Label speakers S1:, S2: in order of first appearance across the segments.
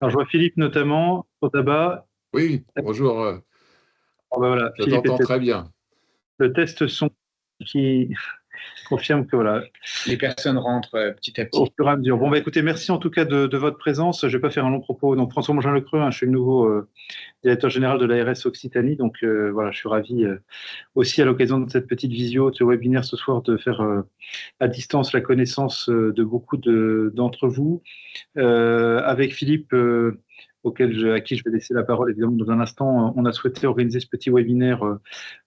S1: Alors, je vois Philippe notamment au tabac.
S2: Oui, bonjour,
S1: Ah bah voilà,
S2: je
S1: Philippe
S2: t'entends
S1: était
S2: très bien.
S1: le test son qui confirme que voilà,
S3: Les personnes rentrent petit à
S1: au
S3: petit.
S1: fur et à mesure. Bon, bah écoutez, merci en tout cas de votre présence. Je vais pas faire un long propos. Donc, François Mongin-Lecreux, hein, je suis le nouveau directeur général de l'ARS Occitanie. Donc, voilà, je suis ravi aussi à l'occasion de cette petite visio, de ce webinaire ce soir, de faire à distance la connaissance de beaucoup d'entre vous. Avec Philippe, à qui je vais laisser la parole évidemment dans un instant, on a souhaité organiser ce petit webinaire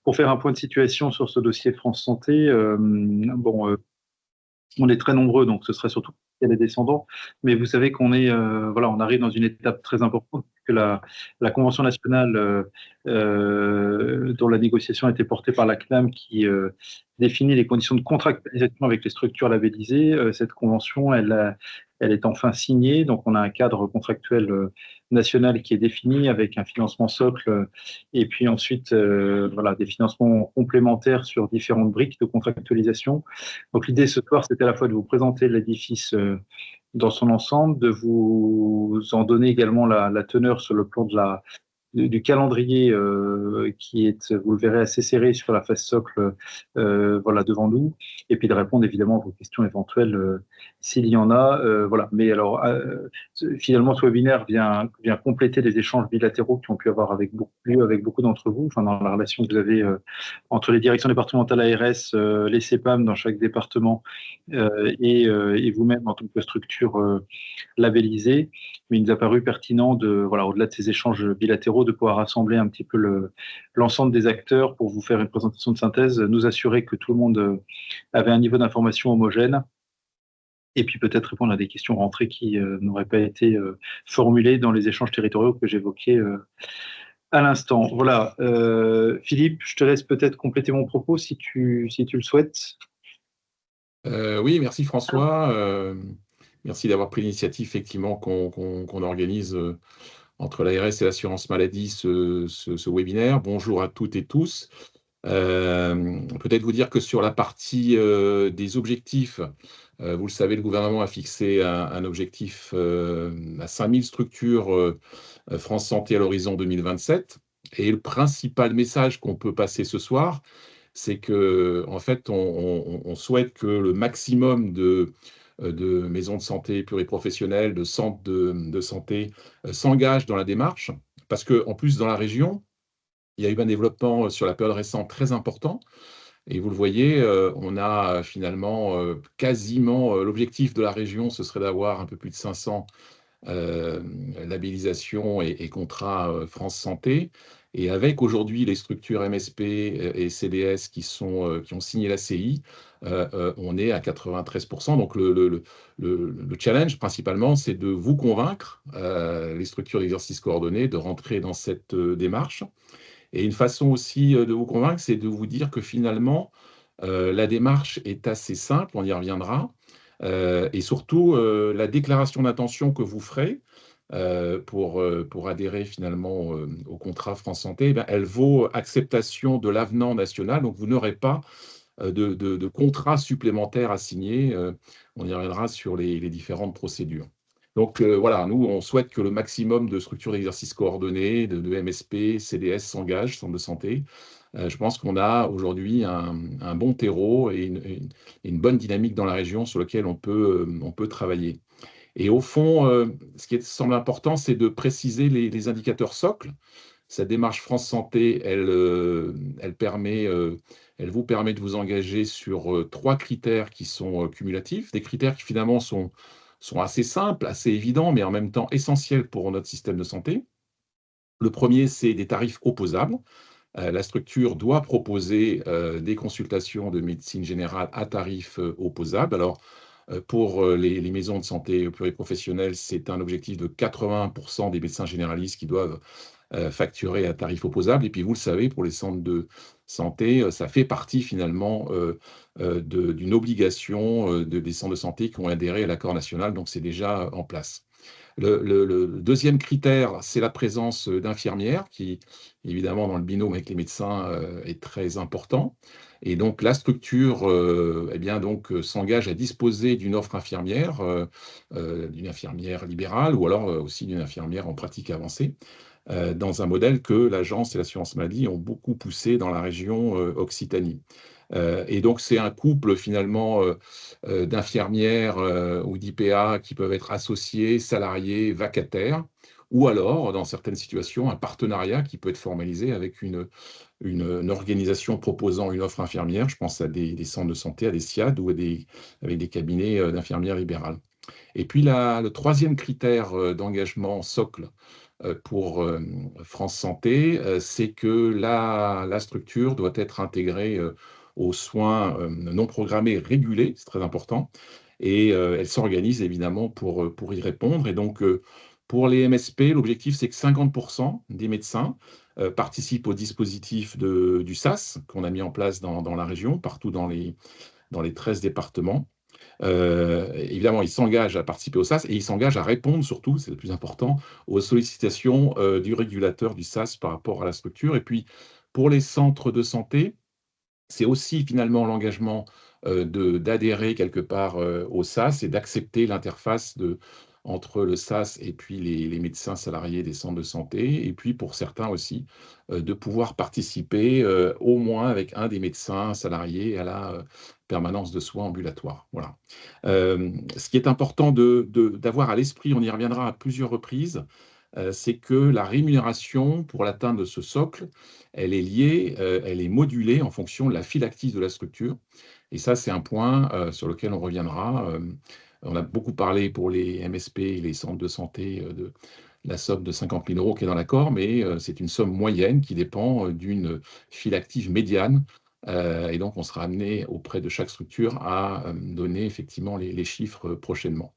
S1: pour faire un point de situation sur ce dossier France Santé. On est très nombreux, donc ce serait surtout les descendants. Mais vous savez qu'on est, voilà, on arrive dans une étape très importante, que la convention nationale dont la négociation a été portée par la CNAM, qui définit les conditions de contractualisation avec les structures labellisées. Cette convention, elle est enfin signée, donc on a un cadre contractuel national qui est défini avec un financement socle et puis ensuite, voilà, des financements complémentaires sur différentes briques de contractualisation. Donc l'idée ce soir, c'était à la fois de vous présenter l'édifice dans son ensemble, de vous en donner également la teneur sur le plan du calendrier qui est, vous le verrez, assez serré sur la phase socle, voilà, devant nous, et puis de répondre évidemment à vos questions éventuelles s'il y en a. Voilà. Mais alors, finalement, ce webinaire vient compléter les échanges bilatéraux qui ont pu avoir lieu avec beaucoup d'entre vous, enfin, dans la relation que vous avez entre les directions départementales ARS, les CEPAM dans chaque département et vous-même en tant que structure labellisée. Mais il nous a paru pertinent voilà, au-delà de ces échanges bilatéraux, de pouvoir rassembler un petit peu l'ensemble des acteurs pour vous faire une présentation de synthèse, nous assurer que tout le monde avait un niveau d'information homogène, et puis peut-être répondre à des questions rentrées qui n'auraient pas été formulées dans les échanges territoriaux que j'évoquais à l'instant. Voilà. Philippe, je te laisse peut-être compléter mon propos si tu le souhaites.
S2: Oui, merci François. Merci d'avoir pris l'initiative, effectivement, qu'on organise entre l'ARS et l'assurance maladie ce webinaire. Bonjour à toutes et tous. Peut-être vous dire que sur la partie des objectifs, vous le savez, le gouvernement a fixé un objectif à 5000 structures France Santé à l'horizon 2027. Et le principal message qu'on peut passer ce soir, c'est que, en fait, on souhaite que le maximum de maisons de santé pluriprofessionnelles, de centres de santé s'engagent dans la démarche, parce qu'en plus, dans la région, il y a eu un développement sur la période récente très important. Et vous le voyez, on a finalement quasiment l'objectif de la région, ce serait d'avoir un peu plus de 500 labellisation et contrat France Santé. Et avec aujourd'hui les structures MSP et CDS qui ont signé la CI, on est à 93%. Donc le challenge principalement, c'est de vous convaincre, les structures d'exercice coordonné, de rentrer dans cette démarche. Et une façon aussi de vous convaincre, c'est de vous dire que finalement, la démarche est assez simple, on y reviendra. Et surtout, la déclaration d'intention que vous ferez pour adhérer finalement au contrat France Santé, eh bien, elle vaut acceptation de l'avenant national. Donc, vous n'aurez pas de contrat supplémentaire à signer. On y reviendra sur les différentes procédures. Donc voilà, nous, on souhaite que le maximum de structures d'exercice coordonnées, de MSP, CDS s'engagent, centres de santé. Je pense qu'on a aujourd'hui un bon terreau et une bonne dynamique dans la région sur lequel on peut travailler. Et au fond, ce qui semble important, c'est de préciser les indicateurs socles. Cette démarche France Santé, elle vous permet de vous engager sur 3 critères qui sont cumulatifs, des critères qui finalement sont assez simples, assez évidents, mais en même temps essentiels pour notre système de santé. Le premier, c'est des tarifs opposables. La structure doit proposer des consultations de médecine générale à tarif opposable. Alors, pour les maisons de santé pluriprofessionnelles, c'est un objectif de 80% des médecins généralistes qui doivent facturés à tarif opposable. Et puis, vous le savez, pour les centres de santé, ça fait partie finalement d'une obligation des centres de santé qui ont adhéré à l'accord national, donc c'est déjà en place. Le deuxième critère, c'est la présence d'infirmières qui, évidemment, dans le binôme avec les médecins, est très important. Et donc, la structure eh bien, s'engage à disposer d'une offre infirmière, d'une infirmière libérale ou alors aussi d'une infirmière en pratique avancée, dans un modèle que l'Agence et l'assurance maladie ont beaucoup poussé dans la région Occitanie. Et donc, c'est un couple finalement d'infirmières ou d'IPA qui peuvent être associés, salariés, vacataires, ou alors, dans certaines situations, un partenariat qui peut être formalisé avec une organisation proposant une offre infirmière. Je pense à des centres de santé, à des SIAD ou avec des cabinets d'infirmières libérales. Et puis, le troisième critère d'engagement socle pour France Santé, c'est que la structure doit être intégrée aux soins non programmés régulés, c'est très important, et elle s'organise évidemment pour y répondre. Et donc, pour les MSP, l'objectif, c'est que 50% des médecins participent au dispositif du SAS qu'on a mis en place dans la région, partout dans les 13 départements. Évidemment, ils s'engagent à participer au SAS et ils s'engagent à répondre surtout, c'est le plus important, aux sollicitations du régulateur du SAS par rapport à la structure. Et puis, pour les centres de santé, c'est aussi finalement l'engagement d'adhérer quelque part au SAS et d'accepter l'interface entre le SAS et puis les médecins salariés des centres de santé, et puis pour certains aussi, de pouvoir participer au moins avec un des médecins salariés à la permanence de soins ambulatoires. Voilà. Ce qui est important d'avoir à l'esprit, on y reviendra à plusieurs reprises, c'est que la rémunération pour l'atteinte de ce socle, elle est liée, elle est modulée en fonction de la file active de la structure. Et ça, c'est un point sur lequel on reviendra. On a beaucoup parlé pour les MSP et les centres de santé de la somme de 50 000 € qui est dans l'accord, mais c'est une somme moyenne qui dépend d'une file active médiane. Et donc, on sera amené auprès de chaque structure à donner effectivement les chiffres prochainement.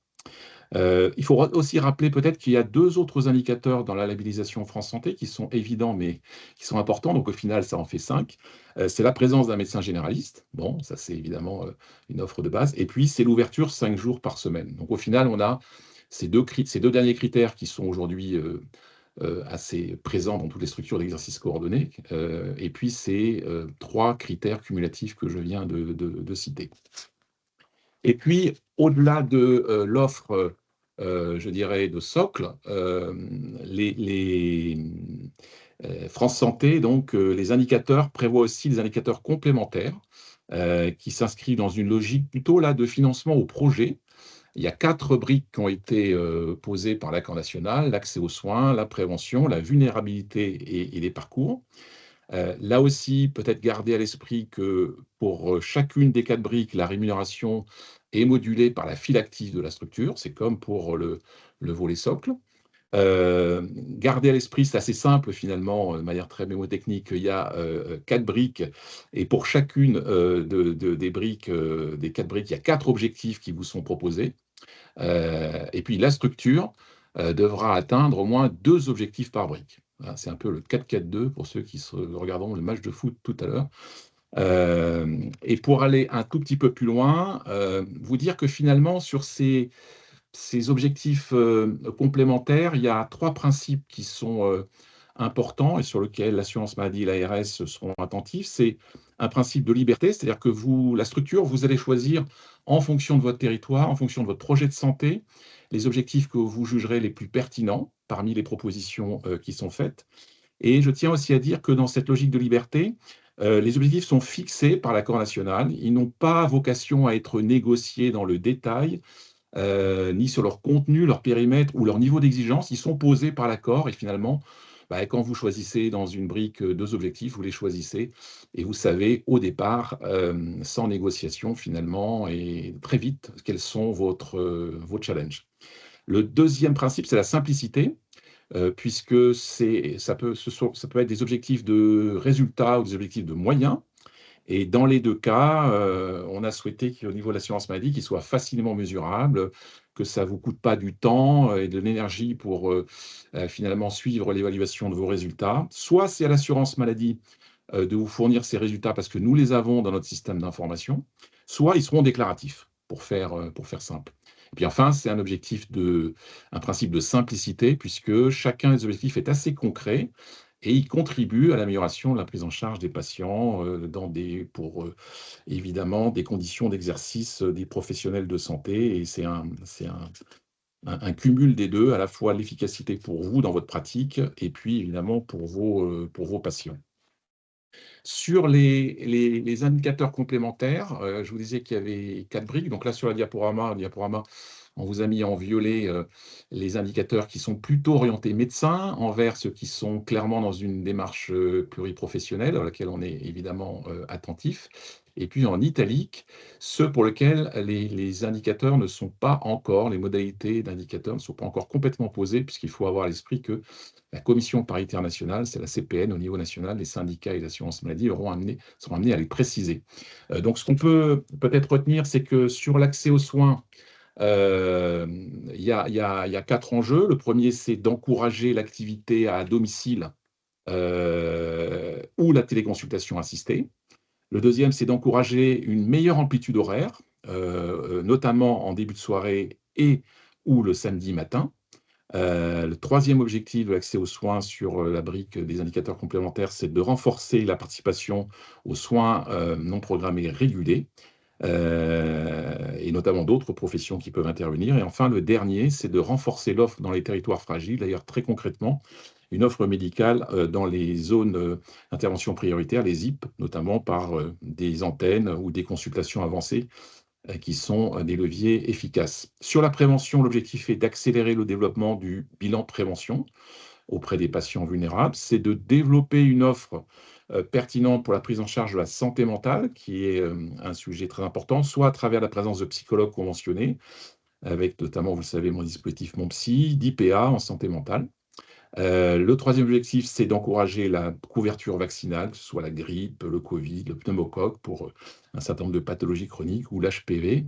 S2: Il faut aussi rappeler peut-être qu'il y a 2 autres indicateurs dans la labellisation France Santé qui sont évidents, mais qui sont importants. Donc, au final, ça en fait 5. C'est la présence d'un médecin généraliste. Bon, ça, c'est évidemment une offre de base. Et puis, c'est l'ouverture 5 jours par semaine. Donc, au final, on a ces deux derniers critères qui sont aujourd'hui assez présents dans toutes les structures d'exercice coordonné. Et puis, ces 3 critères cumulatifs que je viens de citer. Et puis, au-delà de l'offre, je dirais, de socle, France Santé, donc, les indicateurs prévoient aussi des indicateurs complémentaires qui s'inscrivent dans une logique plutôt là de financement au projet. Il y a 4 briques qui ont été posées par l'accord national: l'accès aux soins, la prévention, la vulnérabilité et les parcours. Là aussi, peut-être garder à l'esprit que pour chacune des 4 briques, la rémunération est modulée par la file active de la structure. C'est comme pour le volet socle. Garder à l'esprit, c'est assez simple finalement, de manière très mémotechnique, il y a 4 briques et pour chacune des briques, des 4 briques, il y a 4 objectifs qui vous sont proposés. Et puis la structure devra atteindre au moins 2 objectifs par brique. Voilà, c'est un peu le 4-4-2 pour ceux qui regarderont le match de foot tout à l'heure. Et pour aller un tout petit peu plus loin, vous dire que finalement, sur ces objectifs complémentaires, il y a 3 principes qui sont importants et sur lesquels l'assurance maladie et l'ARS seront attentifs. C'est un principe de liberté, c'est-à-dire que la structure, vous allez choisir en fonction de votre territoire, en fonction de votre projet de santé, les objectifs que vous jugerez les plus pertinents parmi les propositions qui sont faites. Et je tiens aussi à dire que dans cette logique de liberté, les objectifs sont fixés par l'accord national. Ils n'ont pas vocation à être négociés dans le détail, ni sur leur contenu, leur périmètre ou leur niveau d'exigence. Ils sont posés par l'accord et finalement, quand vous choisissez dans une brique 2 objectifs, vous les choisissez et vous savez au départ, sans négociation finalement et très vite, quels sont vos challenges. Le deuxième principe, c'est la simplicité, puisque ça peut être des objectifs de résultats ou des objectifs de moyens. Et dans les 2 cas, on a souhaité qu'au niveau de l'assurance maladie, qu'ils soient facilement mesurables, que ça ne vous coûte pas du temps et de l'énergie pour finalement suivre l'évaluation de vos résultats. Soit c'est à l'assurance maladie de vous fournir ces résultats parce que nous les avons dans notre système d'information, soit ils seront déclaratifs, pour faire simple. Et puis enfin, c'est un principe de simplicité, puisque chacun des objectifs est assez concret et il contribue à l'amélioration de la prise en charge des patients pour évidemment des conditions d'exercice des professionnels de santé. Et c'est un cumul des deux, à la fois l'efficacité pour vous dans votre pratique et puis évidemment pour vos patients. Sur les indicateurs complémentaires, je vous disais qu'il y avait 4 briques. Donc là, sur le diaporama, on vous a mis en violet les indicateurs qui sont plutôt orientés médecins, en vert ceux qui sont clairement dans une démarche pluriprofessionnelle, à laquelle on est évidemment attentif. Et puis en italique, ceux pour lesquels les indicateurs ne sont pas encore, les modalités d'indicateurs ne sont pas encore complètement posées, puisqu'il faut avoir à l'esprit que la commission paritaire nationale, c'est la CPN au niveau national, les syndicats et l'assurance maladie seront amenés à les préciser. Donc ce qu'on peut peut-être retenir, c'est que sur l'accès aux soins, il y a 4 enjeux. Le premier, c'est d'encourager l'activité à domicile ou la téléconsultation assistée. Le deuxième, c'est d'encourager une meilleure amplitude horaire, notamment en début de soirée et ou le samedi matin. Le troisième objectif de l'accès aux soins sur la brique des indicateurs complémentaires, c'est de renforcer la participation aux soins non programmés régulés, et notamment d'autres professions qui peuvent intervenir. Et enfin, le dernier, c'est de renforcer l'offre dans les territoires fragiles, d'ailleurs très concrètement, une offre médicale dans les zones d'intervention prioritaire, les ZIP, notamment par des antennes ou des consultations avancées qui sont des leviers efficaces. Sur la prévention, l'objectif est d'accélérer le développement du bilan prévention auprès des patients vulnérables, c'est de développer une offre pertinente pour la prise en charge de la santé mentale, qui est un sujet très important, soit à travers la présence de psychologues conventionnés, avec notamment, vous le savez, mon dispositif Mon Psy, d'IPA en santé mentale. Le troisième objectif, c'est d'encourager la couverture vaccinale, que ce soit la grippe, le Covid, le pneumocoque, pour un certain nombre de pathologies chroniques, ou l'HPV,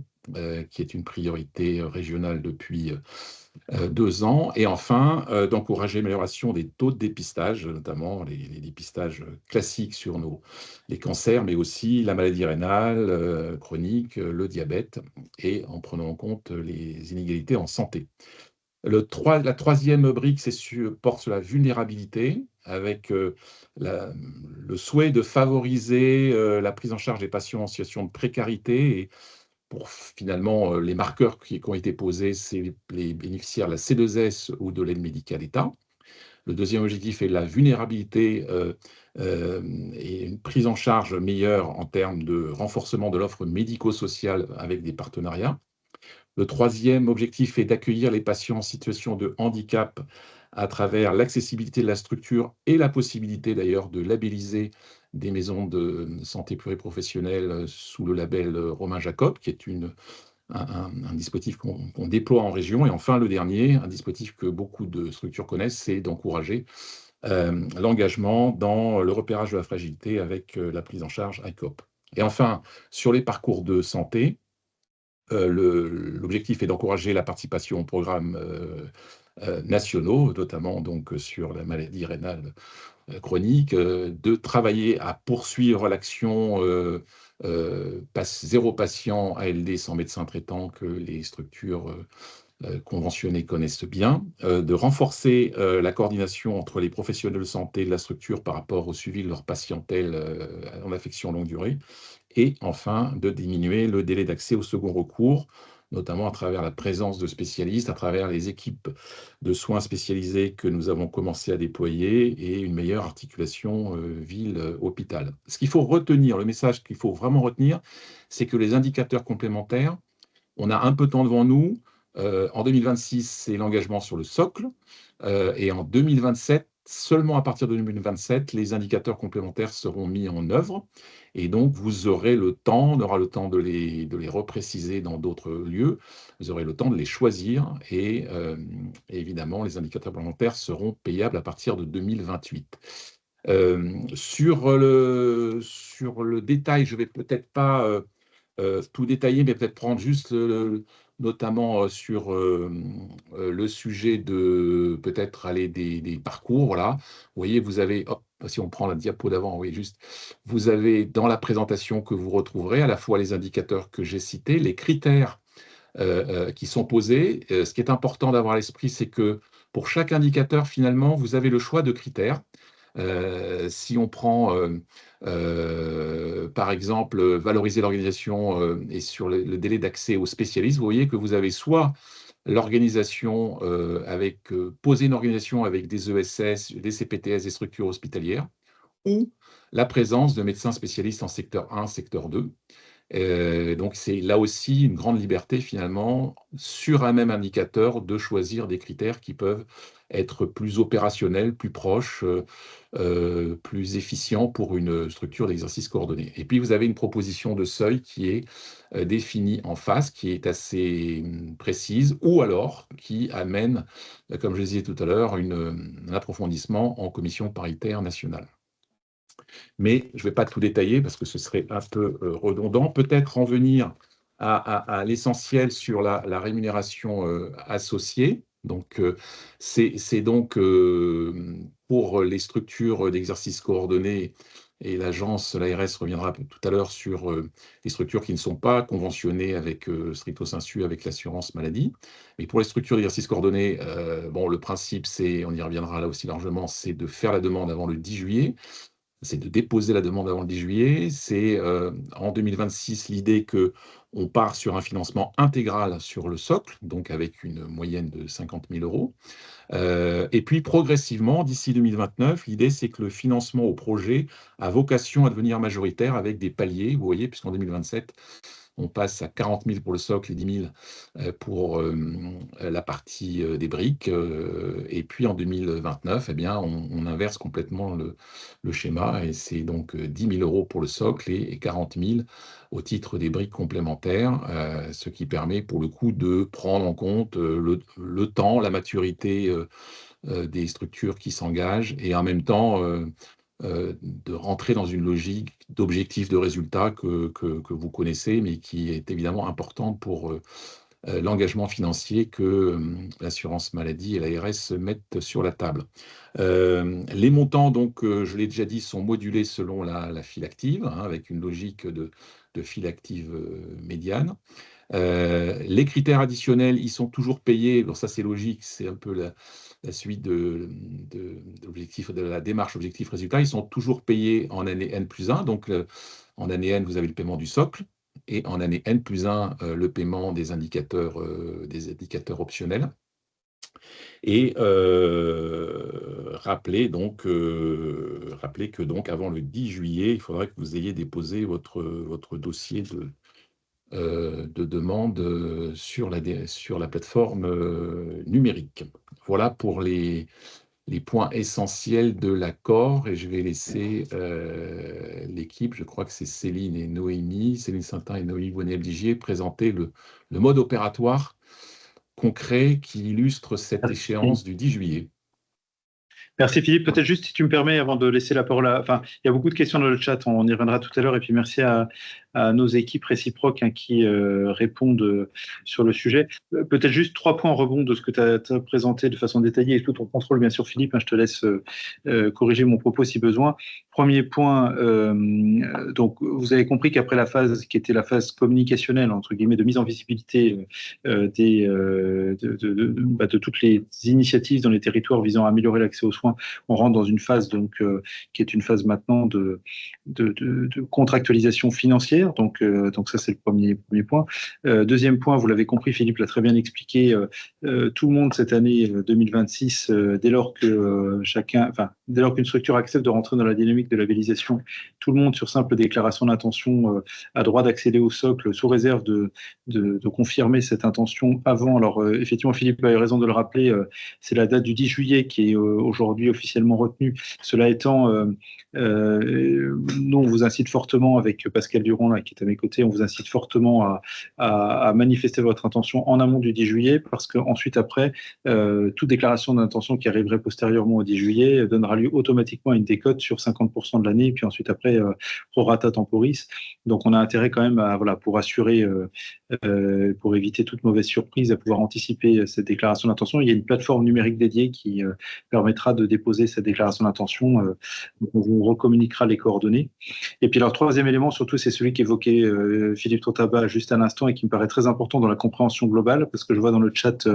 S2: qui est une priorité régionale depuis 2 ans. Et enfin, d'encourager l'amélioration des taux de dépistage, notamment les dépistages classiques sur les cancers, mais aussi la maladie rénale chronique, le diabète, et en prenant en compte les inégalités en santé. La troisième brique, porte sur la vulnérabilité, avec le souhait de favoriser la prise en charge des patients en situation de précarité. Et pour finalement, les marqueurs qui ont été posés, c'est les bénéficiaires de la C2S ou de l'aide médicale État. Le deuxième objectif est la vulnérabilité et une prise en charge meilleure en termes de renforcement de l'offre médico-sociale avec des partenariats. Le troisième objectif est d'accueillir les patients en situation de handicap à travers l'accessibilité de la structure et la possibilité d'ailleurs de labelliser des maisons de santé pluriprofessionnelles sous le label Romain Jacob, qui est un dispositif qu'on déploie en région. Et enfin, le dernier, un dispositif que beaucoup de structures connaissent, c'est d'encourager l'engagement dans le repérage de la fragilité avec la prise en charge ICOP. Et enfin, sur les parcours de santé, l'objectif est d'encourager la participation aux programmes nationaux, notamment donc sur la maladie rénale chronique, de travailler à poursuivre l'action zéro patient ALD sans médecin traitant que les structures conventionnées connaissent bien, de renforcer la coordination entre les professionnels de santé de la structure par rapport au suivi de leur patientèle en affection longue durée, et enfin de diminuer le délai d'accès au second recours, notamment à travers la présence de spécialistes, à travers les équipes de soins spécialisées que nous avons commencé à déployer et une meilleure articulation ville-hôpital. Ce qu'il faut retenir, le message qu'il faut vraiment retenir, c'est que les indicateurs complémentaires, on a un peu de temps devant nous. En 2026, c'est l'engagement sur le socle. Et en 2027, seulement à partir de 2027, les indicateurs complémentaires seront mis en œuvre. Et donc, vous aurez le temps, on aura le temps de les repréciser dans d'autres lieux. Vous aurez le temps de les choisir. Et évidemment, les indicateurs complémentaires seront payables à partir de 2028. Sur le détail, je ne vais peut-être pas tout détailler, mais peut-être prendre juste notamment sur le sujet de peut-être aller des parcours. Voilà. Vous voyez, vous avez, hop, si on prend la diapo d'avant, oui, juste, vous avez dans la présentation que vous retrouverez à la fois les indicateurs que j'ai cités, les critères qui sont posés. Ce qui est important d'avoir à l'esprit, c'est que pour chaque indicateur, finalement, vous avez le choix de critères. Si on prend, par exemple, valoriser l'organisation et sur le délai d'accès aux spécialistes, vous voyez que vous avez soit l'organisation poser une organisation avec des ESS, des CPTS, des structures hospitalières, ou la présence de médecins spécialistes en secteur 1, secteur 2. Donc, c'est là aussi une grande liberté, finalement, sur un même indicateur, de choisir des critères qui peuvent être plus opérationnels, plus proches, plus efficients pour une structure d'exercice coordonné. Et puis, vous avez une proposition de seuil qui est définie en face, qui est assez précise, ou alors qui amène, comme je le disais tout à l'heure, un approfondissement en commission paritaire nationale. Mais je ne vais pas tout détailler parce que ce serait un peu redondant. Peut-être en venir à l'essentiel sur la rémunération associée. Donc, c'est donc pour les structures d'exercice coordonné, et l'agence, l'ARS reviendra tout à l'heure sur les structures qui ne sont pas conventionnées avec stricto sensu avec l'assurance maladie. Mais pour les structures d'exercice coordonné, bon, le principe, c'est, on y reviendra là aussi largement, c'est de faire la demande avant le 10 juillet. C'est de déposer la demande avant le 10 juillet. C'est en 2026 l'idée qu'on part sur un financement intégral sur le socle, donc avec une moyenne de 50 000 euros. Et puis progressivement, d'ici 2029, l'idée c'est que le financement au projet a vocation à devenir majoritaire avec des paliers, vous voyez, puisqu'en 2027, on passe à 40 000 pour le socle et 10 000 pour la partie des briques. Et puis en 2029, eh bien, on inverse complètement le schéma et c'est donc 10 000 euros pour le socle et 40 000 au titre des briques complémentaires, ce qui permet pour le coup de prendre en compte le temps, la maturité des structures qui s'engagent et en même temps de rentrer dans une logique d'objectif de résultat que vous connaissez, mais qui est évidemment importante pour l'engagement financier que l'assurance maladie et l'ARS mettent sur la table. Les montants, donc, je l'ai déjà dit, sont modulés selon la file active, hein, avec une logique de file active médiane. Les critères additionnels, ils sont toujours payés. Bon, ça, c'est logique, c'est un peu la suite de la démarche objectif-résultat. Ils sont toujours payés en année N+1. Donc, en année N, vous avez le paiement du socle. Et en année N+1, le paiement des indicateurs optionnels. Et rappelez que donc avant le 10 juillet, il faudrait que vous ayez déposé votre dossier de demande sur la plateforme numérique. Voilà pour les points essentiels de l'accord, et je vais laisser l'équipe, je crois que c'est Céline Saintin et Noémie Bonnet-Digier, présenter le mode opératoire concret qui illustre cette échéance du 10 juillet.
S1: Merci Philippe. Peut-être juste si tu me permets, avant de laisser la parole Enfin, il y a beaucoup de questions dans le chat, on y reviendra tout à l'heure, et puis merci à nos équipes réciproques qui répondent sur le sujet. Peut-être juste 3 points en rebond de ce que tu as présenté de façon détaillée, et tout ton contrôle, bien sûr Philippe, je te laisse corriger mon propos si besoin. Premier point, donc vous avez compris qu'après la phase qui était la phase communicationnelle, entre guillemets, de mise en visibilité de toutes les initiatives dans les territoires visant à améliorer l'accès aux soins, on rentre dans une phase donc, qui est une phase maintenant de contractualisation financière. Donc ça, c'est le premier point. Deuxième point, vous l'avez compris, Philippe l'a très bien expliqué, tout le monde cette année 2026, dès lors qu'une structure accepte de rentrer dans la dynamique de labellisation, tout le monde, sur simple déclaration d'intention, a droit d'accéder au socle sous réserve de confirmer cette intention avant. Alors effectivement, Philippe a eu raison de le rappeler, c'est la date du 10 juillet qui est aujourd'hui officiellement retenue. Cela étant, nous, on vous incite fortement, avec Pascal Durand, là, qui est à mes côtés, on vous incite fortement à manifester votre intention en amont du 10 juillet, parce qu'ensuite, après, toute déclaration d'intention qui arriverait postérieurement au 10 juillet donnera lieu lieu automatiquement à une décote sur 50% de l'année, et puis ensuite après, prorata temporis. Donc on a intérêt quand même à, voilà, pour assurer, pour éviter toute mauvaise surprise, à pouvoir anticiper cette déclaration d'intention. Il y a une plateforme numérique dédiée qui permettra de déposer cette déclaration d'intention. On vous recommuniquera les coordonnées. Et puis alors, troisième élément, surtout, c'est celui qu'évoquait Philippe Tontaba juste à l'instant et qui me paraît très important dans la compréhension globale, parce que je vois dans le chat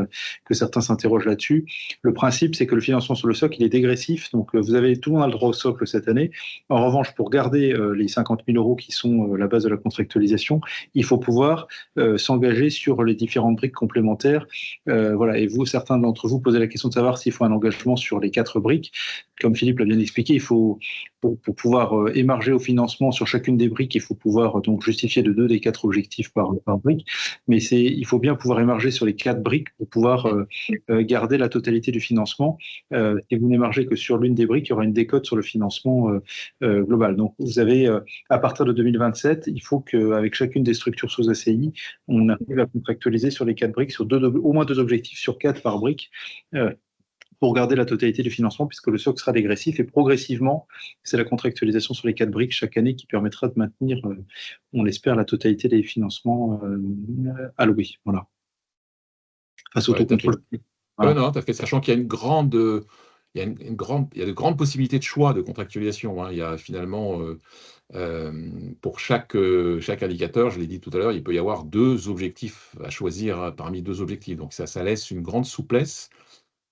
S1: que certains s'interrogent là-dessus. Le principe, c'est que le financement sur le socle, il est dégressif. Donc, tout le monde a le droit au socle cette année. En revanche, pour garder les 50 000 euros qui sont la base de la contractualisation, il faut pouvoir s'engager sur les différentes briques complémentaires. Voilà. Et vous, certains d'entre vous posez la question de savoir s'il faut un engagement sur les 4 briques. Comme Philippe l'a bien expliqué, il faut, pour pouvoir émarger au financement sur chacune des briques, il faut pouvoir donc justifier de 2 des 4 objectifs par brique. Mais il faut bien pouvoir émarger sur les 4 briques pour pouvoir garder la totalité du financement. Et vous n'émargez que sur l'une des briques, il y aura une décote sur le financement global. Donc, vous avez, à partir de 2027, il faut qu'avec chacune des structures sous ACI, on arrive à contractualiser sur les 4 briques, sur au moins 2 objectifs sur 4 par brique, pour garder la totalité du financement, puisque le socle sera dégressif, et progressivement, c'est la contractualisation sur les 4 briques chaque année qui permettra de maintenir, on l'espère, la totalité des financements alloués. Voilà. Face au taux contrôle.
S2: Voilà. Non, tout à fait, sachant qu'il y a une grande, il y a il y a de grandes possibilités de choix de contractualisation. Hein. Il y a finalement, pour chaque indicateur, je l'ai dit tout à l'heure, il peut y avoir 2 objectifs à choisir parmi 2 objectifs. Donc ça laisse une grande souplesse,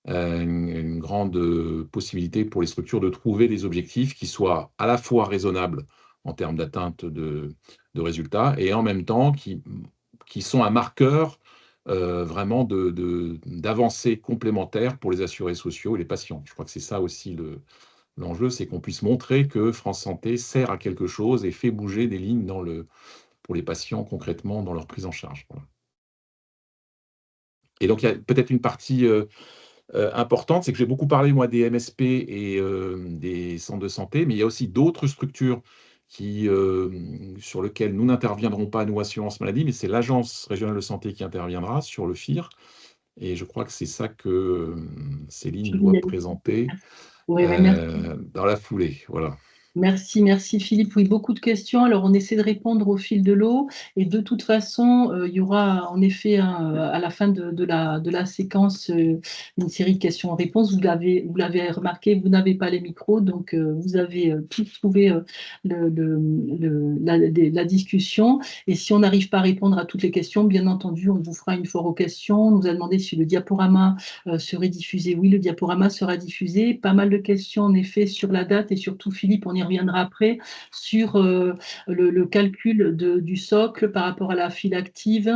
S2: une grande possibilité pour les structures de trouver des objectifs qui soient à la fois raisonnables en termes d'atteinte de résultats et en même temps qui sont un marqueur vraiment d'avancées complémentaires pour les assurés sociaux et les patients. Je crois que c'est ça aussi l'enjeu, c'est qu'on puisse montrer que France Santé sert à quelque chose et fait bouger des lignes pour les patients concrètement dans leur prise en charge. Voilà. Et donc il y a peut-être une partie importante, c'est que j'ai beaucoup parlé, moi, des MSP et des centres de santé, mais il y a aussi d'autres structures sur lesquelles nous n'interviendrons pas, nous, assurance maladie, mais c'est l'Agence régionale de santé qui interviendra sur le FIR. Et je crois que c'est ça que Céline doit présenter dans la foulée. Voilà.
S4: Merci Philippe. Oui, beaucoup de questions. Alors, on essaie de répondre au fil de l'eau. Et de toute façon, il y aura en effet à la fin de la séquence une série de questions-réponses. Vous l'avez remarqué, vous n'avez pas les micros, donc vous avez tous trouvé la discussion. Et si on n'arrive pas à répondre à toutes les questions, bien entendu, on vous fera une fois aux questions. On nous a demandé si le diaporama serait diffusé. Oui, le diaporama sera diffusé. Pas mal de questions, en effet, sur la date et surtout, Philippe, on y reviendra après, sur le calcul du socle par rapport à la file active.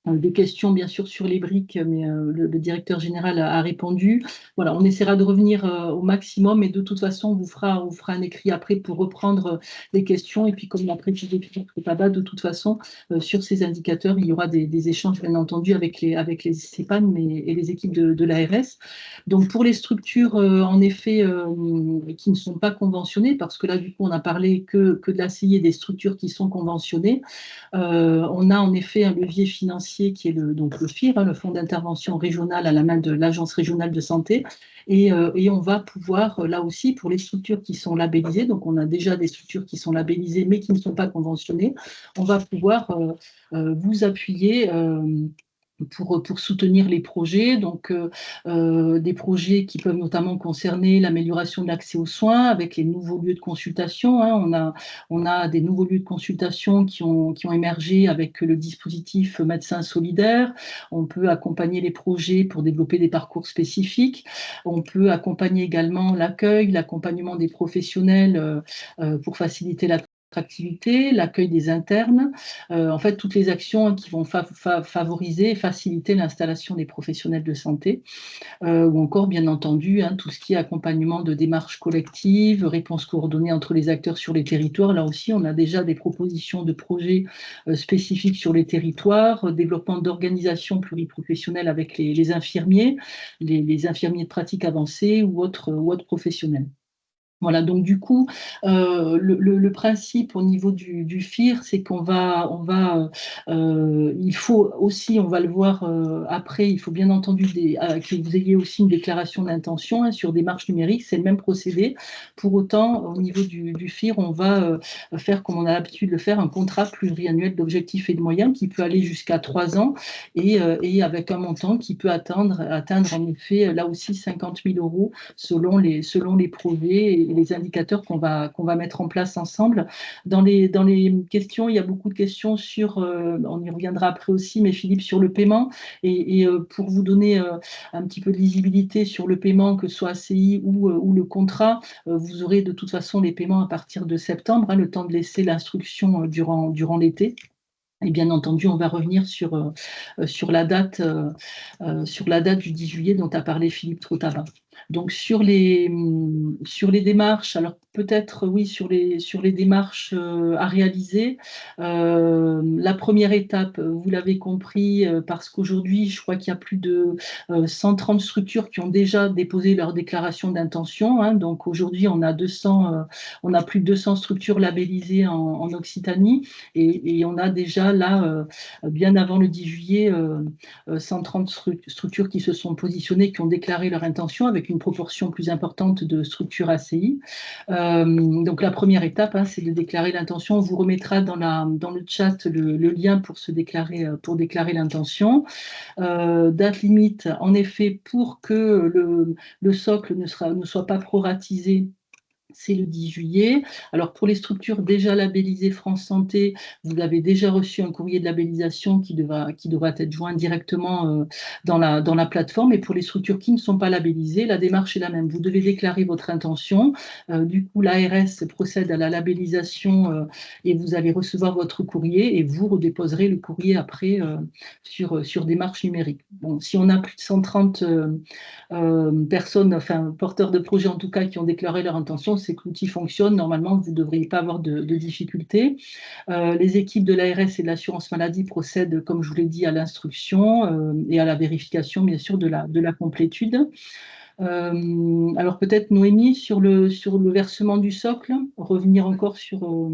S4: Des questions, bien sûr, sur les briques, mais le directeur général a répondu. Voilà, on essaiera de revenir au maximum, et de toute façon, on vous fera un écrit après pour reprendre les questions. Et puis, comme l'a précisé Philippe Tontaba, de toute façon, sur ces indicateurs, il y aura des échanges, bien entendu, avec les CEPAM et les équipes de l'ARS. Donc, pour les structures, en effet, qui ne sont pas conventionnées, parce que là, du coup, on n'a parlé que de l'ACI et des structures qui sont conventionnées, on a en effet un levier financier qui est le FIR, hein, le Fonds d'intervention régional à la main de l'Agence régionale de santé. Et on va pouvoir, là aussi, pour les structures qui sont labellisées, donc on a déjà des structures qui sont labellisées mais qui ne sont pas conventionnées, on va pouvoir vous appuyer pour soutenir les projets, donc des projets qui peuvent notamment concerner l'amélioration de l'accès aux soins avec les nouveaux lieux de consultation. Hein. On a des nouveaux lieux de consultation qui ont émergé avec le dispositif Médecins solidaires. On peut accompagner les projets pour développer des parcours spécifiques. On peut accompagner également l'accompagnement des professionnels pour faciliter l'attractivité, l'accueil des internes, en fait toutes les actions qui vont favoriser et faciliter l'installation des professionnels de santé, ou encore bien entendu tout ce qui est accompagnement de démarches collectives, réponses coordonnées entre les acteurs sur les territoires. Là aussi, on a déjà des propositions de projets spécifiques sur les territoires, développement d'organisations pluriprofessionnelles avec les infirmiers, les infirmiers de pratique avancée ou autres professionnels. Voilà, donc du coup, le principe au niveau du FIR, c'est il faut aussi, on va le voir après, il faut bien entendu que vous ayez aussi une déclaration d'intention sur démarche numérique, c'est le même procédé. Pour autant, au niveau du FIR, on va faire, comme on a l'habitude de le faire, un contrat pluriannuel d'objectifs et de moyens qui peut aller jusqu'à 3 ans et avec un montant qui peut atteindre en effet, là aussi, 50 000 € selon les projets et les indicateurs qu'on va mettre en place ensemble. Dans les questions, il y a beaucoup de questions sur, on y reviendra après aussi, mais Philippe, sur le paiement. Et pour vous donner un petit peu de lisibilité sur le paiement, que ce soit ACI ou le contrat, vous aurez de toute façon les paiements à partir de septembre, hein, le temps de laisser l'instruction durant l'été. Et bien entendu, on va revenir sur la date du 10 juillet dont a parlé Philippe Trottava. Donc sur les démarches, alors peut-être oui, sur les démarches à réaliser, la première étape, vous l'avez compris, parce qu'aujourd'hui, je crois qu'il y a plus de 130 structures qui ont déjà déposé leur déclaration d'intention, hein. Donc aujourd'hui, on a plus de 200 structures labellisées en Occitanie et on a déjà là, bien avant le 10 juillet, 130 structures qui se sont positionnées, qui ont déclaré leur intention avec une proportion plus importante de structures ACI. Donc la première étape, hein, c'est de déclarer l'intention. On vous remettra dans le chat le lien pour déclarer l'intention. Date limite, en effet, pour que le socle ne soit pas proratisé, c'est le 10 juillet. Alors, pour les structures déjà labellisées France Santé, vous avez déjà reçu un courrier de labellisation qui devra être joint directement dans la plateforme. Et pour les structures qui ne sont pas labellisées, la démarche est la même. Vous devez déclarer votre intention. Du coup, l'ARS procède à la labellisation et vous allez recevoir votre courrier et vous redéposerez le courrier après sur démarche numérique. Bon, si on a plus de 130 personnes, enfin porteurs de projets en tout cas, qui ont déclaré leur intention, c'est que l'outil fonctionne. Normalement, vous ne devriez pas avoir de difficultés. Les équipes de l'ARS et de l'assurance maladie procèdent, comme je vous l'ai dit, à l'instruction et à la vérification, bien sûr, de la complétude. Alors peut-être Noémie, sur le versement du socle, revenir encore sur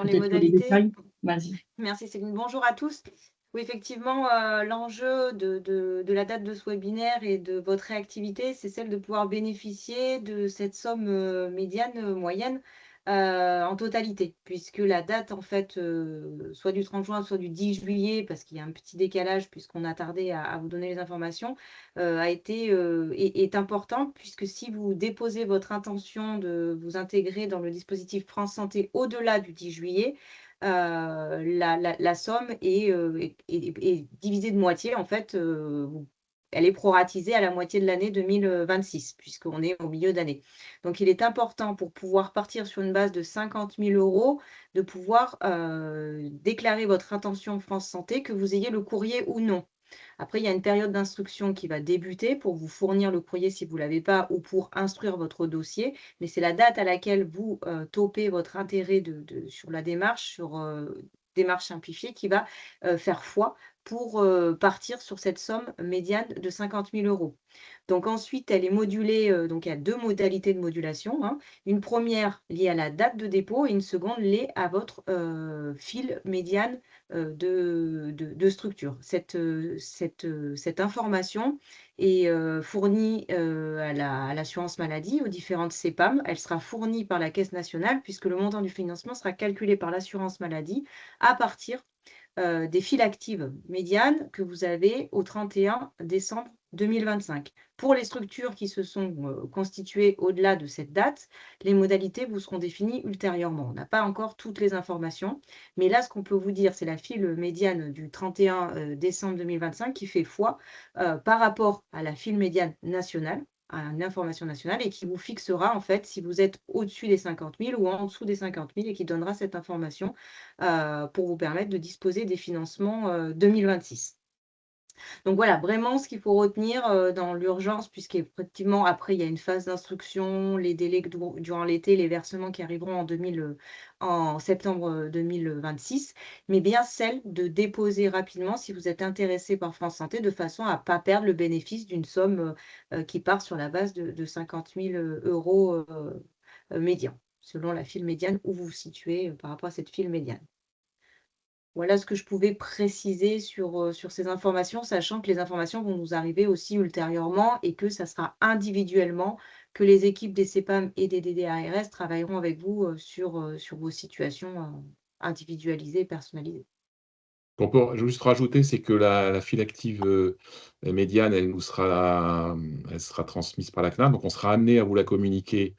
S5: les modalités.
S4: Les détails. Vas-y.
S5: Merci Céline. Bonjour à tous. Oui, effectivement, l'enjeu de la date de ce webinaire et de votre réactivité, c'est celle de pouvoir bénéficier de cette somme médiane, moyenne, en totalité, puisque la date, en fait, soit du 30 juin, soit du 10 juillet, parce qu'il y a un petit décalage, puisqu'on a tardé à vous donner les informations, est importante, puisque si vous déposez votre intention de vous intégrer dans le dispositif France Santé au-delà du 10 juillet, la somme est divisée de moitié. En fait, elle est proratisée à la moitié de l'année 2026, puisqu'on est au milieu d'année. Donc, il est important, pour pouvoir partir sur une base de 50 000 €, de pouvoir déclarer votre intention France Santé, que vous ayez le courrier ou non. Après, il y a une période d'instruction qui va débuter pour vous fournir le courrier si vous ne l'avez pas ou pour instruire votre dossier. Mais c'est la date à laquelle vous topez votre intérêt sur la démarche, sur démarche simplifiée, qui va faire foi pour partir sur cette somme médiane de 50 000 €. Donc ensuite, elle est modulée, donc il y a 2 modalités de modulation, hein. Une première liée à la date de dépôt et une seconde liée à votre fil médiane de structure. Cette information est fournie à l'assurance maladie, aux différentes CEPAM. Elle sera fournie par la Caisse nationale, puisque le montant du financement sera calculé par l'assurance maladie à partir des files actives médianes que vous avez au 31 décembre 2025. Pour les structures qui se sont constituées au-delà de cette date, les modalités vous seront définies ultérieurement. On n'a pas encore toutes les informations, mais là, ce qu'on peut vous dire, c'est la file médiane du 31 décembre 2025 qui fait foi par rapport à la file médiane nationale, à une information nationale, et qui vous fixera en fait si vous êtes au-dessus des 50 000 ou en dessous des 50 000, et qui donnera cette information pour vous permettre de disposer des financements 2026. Donc voilà, vraiment ce qu'il faut retenir dans l'urgence, puisqu'effectivement, après, il y a une phase d'instruction, les délais durant l'été, les versements qui arriveront en septembre 2026, mais bien celle de déposer rapidement si vous êtes intéressé par France Santé, de façon à ne pas perdre le bénéfice d'une somme qui part sur la base de 50 000 € médian, selon la file médiane où vous vous situez par rapport à cette file médiane. Voilà ce que je pouvais préciser sur ces informations, sachant que les informations vont nous arriver aussi ultérieurement et que ça sera individuellement que les équipes des CPAM et des DDARS travailleront avec vous sur vos situations individualisées et personnalisées.
S2: On peut juste rajouter, c'est que la file active médiane, elle sera transmise par la CNAM, donc on sera amené à vous la communiquer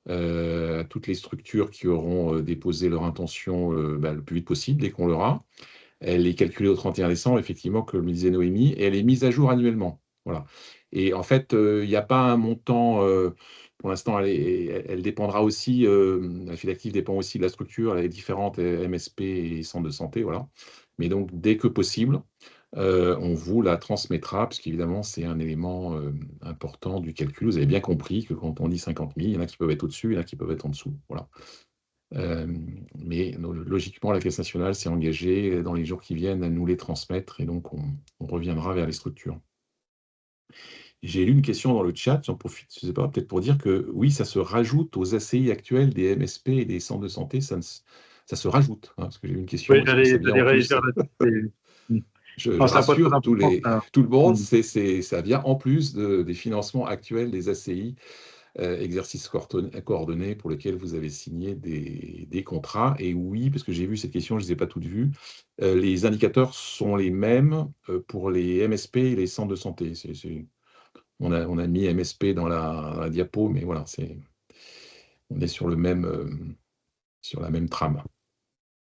S2: à toutes les structures qui auront déposé leur intention le plus vite possible, dès qu'on l'aura. Elle est calculée au 31 décembre, effectivement, comme le disait Noémie, et elle est mise à jour annuellement. Voilà. Et en fait, il n'y a pas un montant, pour l'instant, elle dépendra aussi, la file active dépend aussi de la structure, elle est différente, MSP et centre de santé, voilà. Mais donc, dès que possible, on vous la transmettra, parce qu'évidemment, c'est un élément important du calcul. Vous avez bien compris que quand on dit 50 000, il y en a qui peuvent être au-dessus, il y en a qui peuvent être en dessous. Voilà. Mais logiquement, la Caisse nationale s'est engagée dans les jours qui viennent à nous les transmettre et donc on reviendra vers les structures. J'ai lu une question dans le chat, j'en profite, je sais pas, peut-être pour dire que oui, ça se rajoute aux ACI actuels des MSP et des centres de santé, ça se rajoute, hein, parce que j'ai eu une question.
S1: Oui, j'allais réagir là-dessus.
S2: Je
S1: Non, c'est un point très
S2: rassure tout
S1: important, ça.
S2: le monde, ça vient en plus des financements actuels des ACI, exercices coordonnés pour lesquels vous avez signé des contrats. Et oui, parce que j'ai vu cette question, je ne les ai pas toutes vues, les indicateurs sont les mêmes pour les MSP et les centres de santé. On a mis MSP dans la diapo, mais voilà, on est sur la même trame.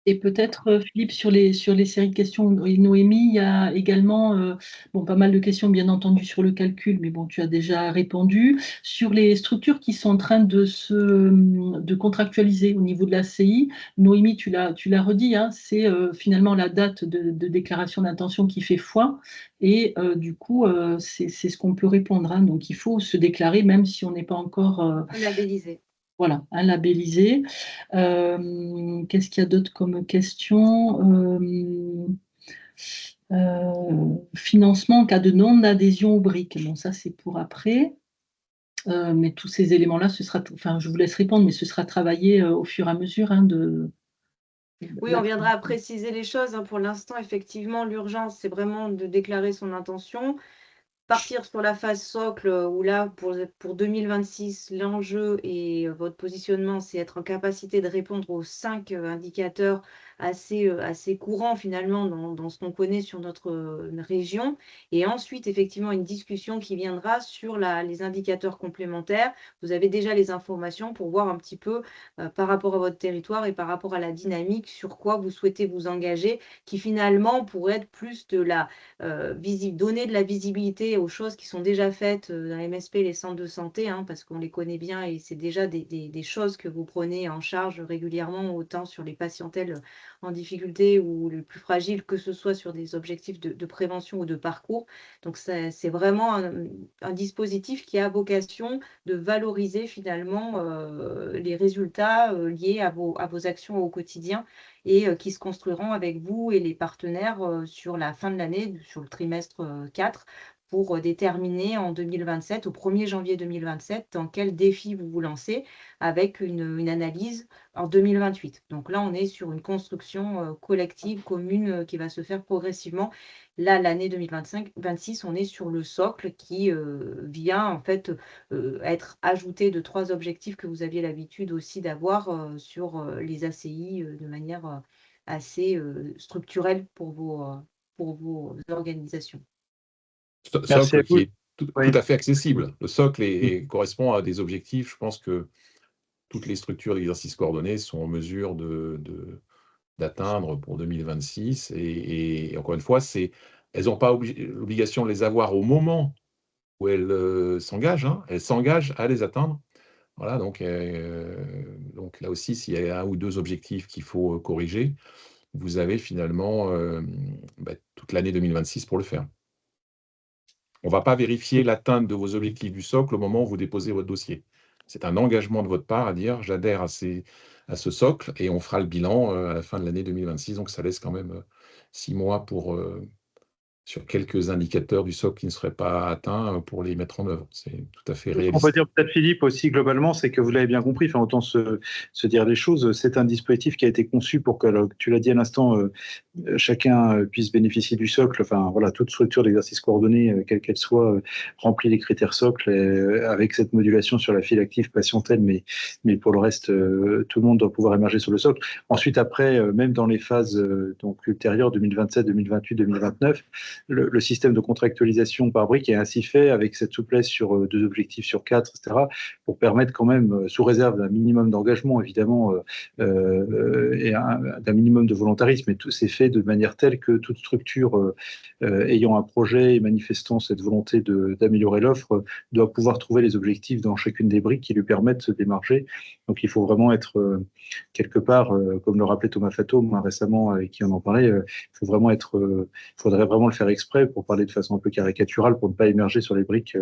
S4: Et peut-être, Philippe, sur les séries de questions, Noémie, il y a également pas mal de questions, bien entendu, sur le calcul, mais bon, tu as déjà répondu. Sur les structures qui sont en train de contractualiser au niveau de la CI, Noémie, tu l'as redit, hein, c'est finalement la date de déclaration d'intention qui fait foi. Et du coup, c'est ce qu'on peut répondre, hein. Donc, il faut se déclarer, même si on n'est pas encore
S5: Labellisé.
S4: voilà, un labellisé. Qu'est-ce qu'il y a d'autre comme question? Financement en cas de non-adhésion au BRIC. Bon, ça, c'est pour après. Mais tous ces éléments-là, je vous laisse répondre, mais ce sera travaillé au fur et à mesure. Hein,
S5: Oui, on viendra à préciser les choses. Hein. Pour l'instant, effectivement, l'urgence, c'est vraiment de déclarer son intention. Partir sur la phase socle, où là, pour 2026, l'enjeu et votre positionnement, c'est être en capacité de répondre aux 5 indicateurs assez courants finalement dans ce qu'on connaît sur notre région. Et ensuite, effectivement, une discussion qui viendra sur les indicateurs complémentaires. Vous avez déjà les informations pour voir un petit peu par rapport à votre territoire et par rapport à la dynamique sur quoi vous souhaitez vous engager, qui finalement pourrait être plus de la donner de la visibilité aux choses qui sont déjà faites dans les MSP et les centres de santé, hein, parce qu'on les connaît bien et c'est déjà des choses que vous prenez en charge régulièrement, autant sur les patientèles en difficulté ou les plus fragiles, que ce soit sur des objectifs de prévention ou de parcours. Donc c'est vraiment un dispositif qui a vocation de valoriser finalement les résultats liés à vos actions au quotidien et qui se construiront avec vous et les partenaires sur la fin de l'année, sur le trimestre 4, pour déterminer en 2027, au 1er janvier 2027, dans quel défi vous vous lancez, avec une analyse en 2028. Donc là, on est sur une construction collective, commune, qui va se faire progressivement. Là, l'année 2025-26, on est sur le socle qui vient en fait être ajouté de 3 objectifs que vous aviez l'habitude aussi d'avoir sur les ACI de manière assez structurelle pour vos organisations.
S2: Socle qui est tout
S1: Oui.
S2: à fait accessible. Le socle correspond à des objectifs, je pense que toutes les structures d'exercice coordonné sont en mesure d'atteindre pour 2026. Et encore une fois, elles n'ont pas l'obligation de les avoir au moment où elles s'engagent, hein. Elles s'engagent à les atteindre. Voilà, donc là aussi, s'il y a 1 ou 2 objectifs qu'il faut corriger, vous avez finalement toute l'année 2026 pour le faire. On ne va pas vérifier l'atteinte de vos objectifs du socle au moment où vous déposez votre dossier. C'est un engagement de votre part à dire j'adhère à ce socle et on fera le bilan à la fin de l'année 2026. Donc ça laisse quand même 6 mois pour sur quelques indicateurs du socle qui ne seraient pas atteints pour les mettre en œuvre. C'est tout à fait
S1: Ce qu'on
S2: réaliste.
S1: peut dire peut-être, Philippe, aussi globalement, c'est que vous l'avez bien compris, enfin, autant se dire les choses, c'est un dispositif qui a été conçu pour que, alors, tu l'as dit à l'instant, chacun puisse bénéficier du socle. Enfin, voilà, toute structure d'exercice coordonné, quelle qu'elle soit, remplit les critères socles avec cette modulation sur la file active patientèle, mais pour le reste, tout le monde doit pouvoir émerger sur le socle. Ensuite, après, même dans les phases donc ultérieures, 2027, 2028, 2029, le système de contractualisation par brique est ainsi fait avec cette souplesse sur 2 objectifs sur 4, etc., pour permettre quand même, sous réserve d'un minimum d'engagement, évidemment, et d'un minimum de volontarisme, et tout c'est fait de manière telle que toute structure ayant un projet et manifestant cette volonté d'améliorer l'offre doit pouvoir trouver les objectifs dans chacune des briques qui lui permettent de démarger. Donc il faut vraiment être quelque part, comme le rappelait Thomas Fatome récemment, avec qui on en parlait, il faut vraiment faudrait vraiment le faire exprès pour parler de façon un peu caricaturale, pour ne pas émerger sur les briques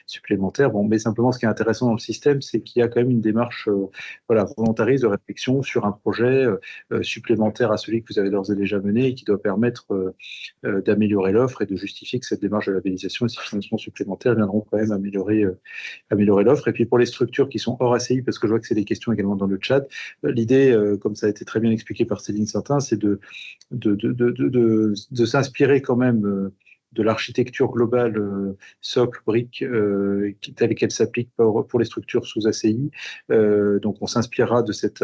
S1: supplémentaires. Bon, mais simplement, ce qui est intéressant dans le système, c'est qu'il y a quand même une démarche voilà, volontariste de réflexion sur un projet supplémentaire à celui que vous avez d'ores et déjà mené et qui doit permettre d'améliorer l'offre et de justifier que cette démarche de labellisation et ces financements supplémentaires viendront quand même améliorer l'offre. Et puis pour les structures qui sont hors ACI, parce que je vois que c'est des questions également dans le chat, l'idée, comme ça a été très bien expliqué par Céline Saintin, c'est de s'inspirer quand même de l'architecture globale socle, brique, telle qu'elle s'applique pour les structures sous ACI. Donc on s'inspirera de cette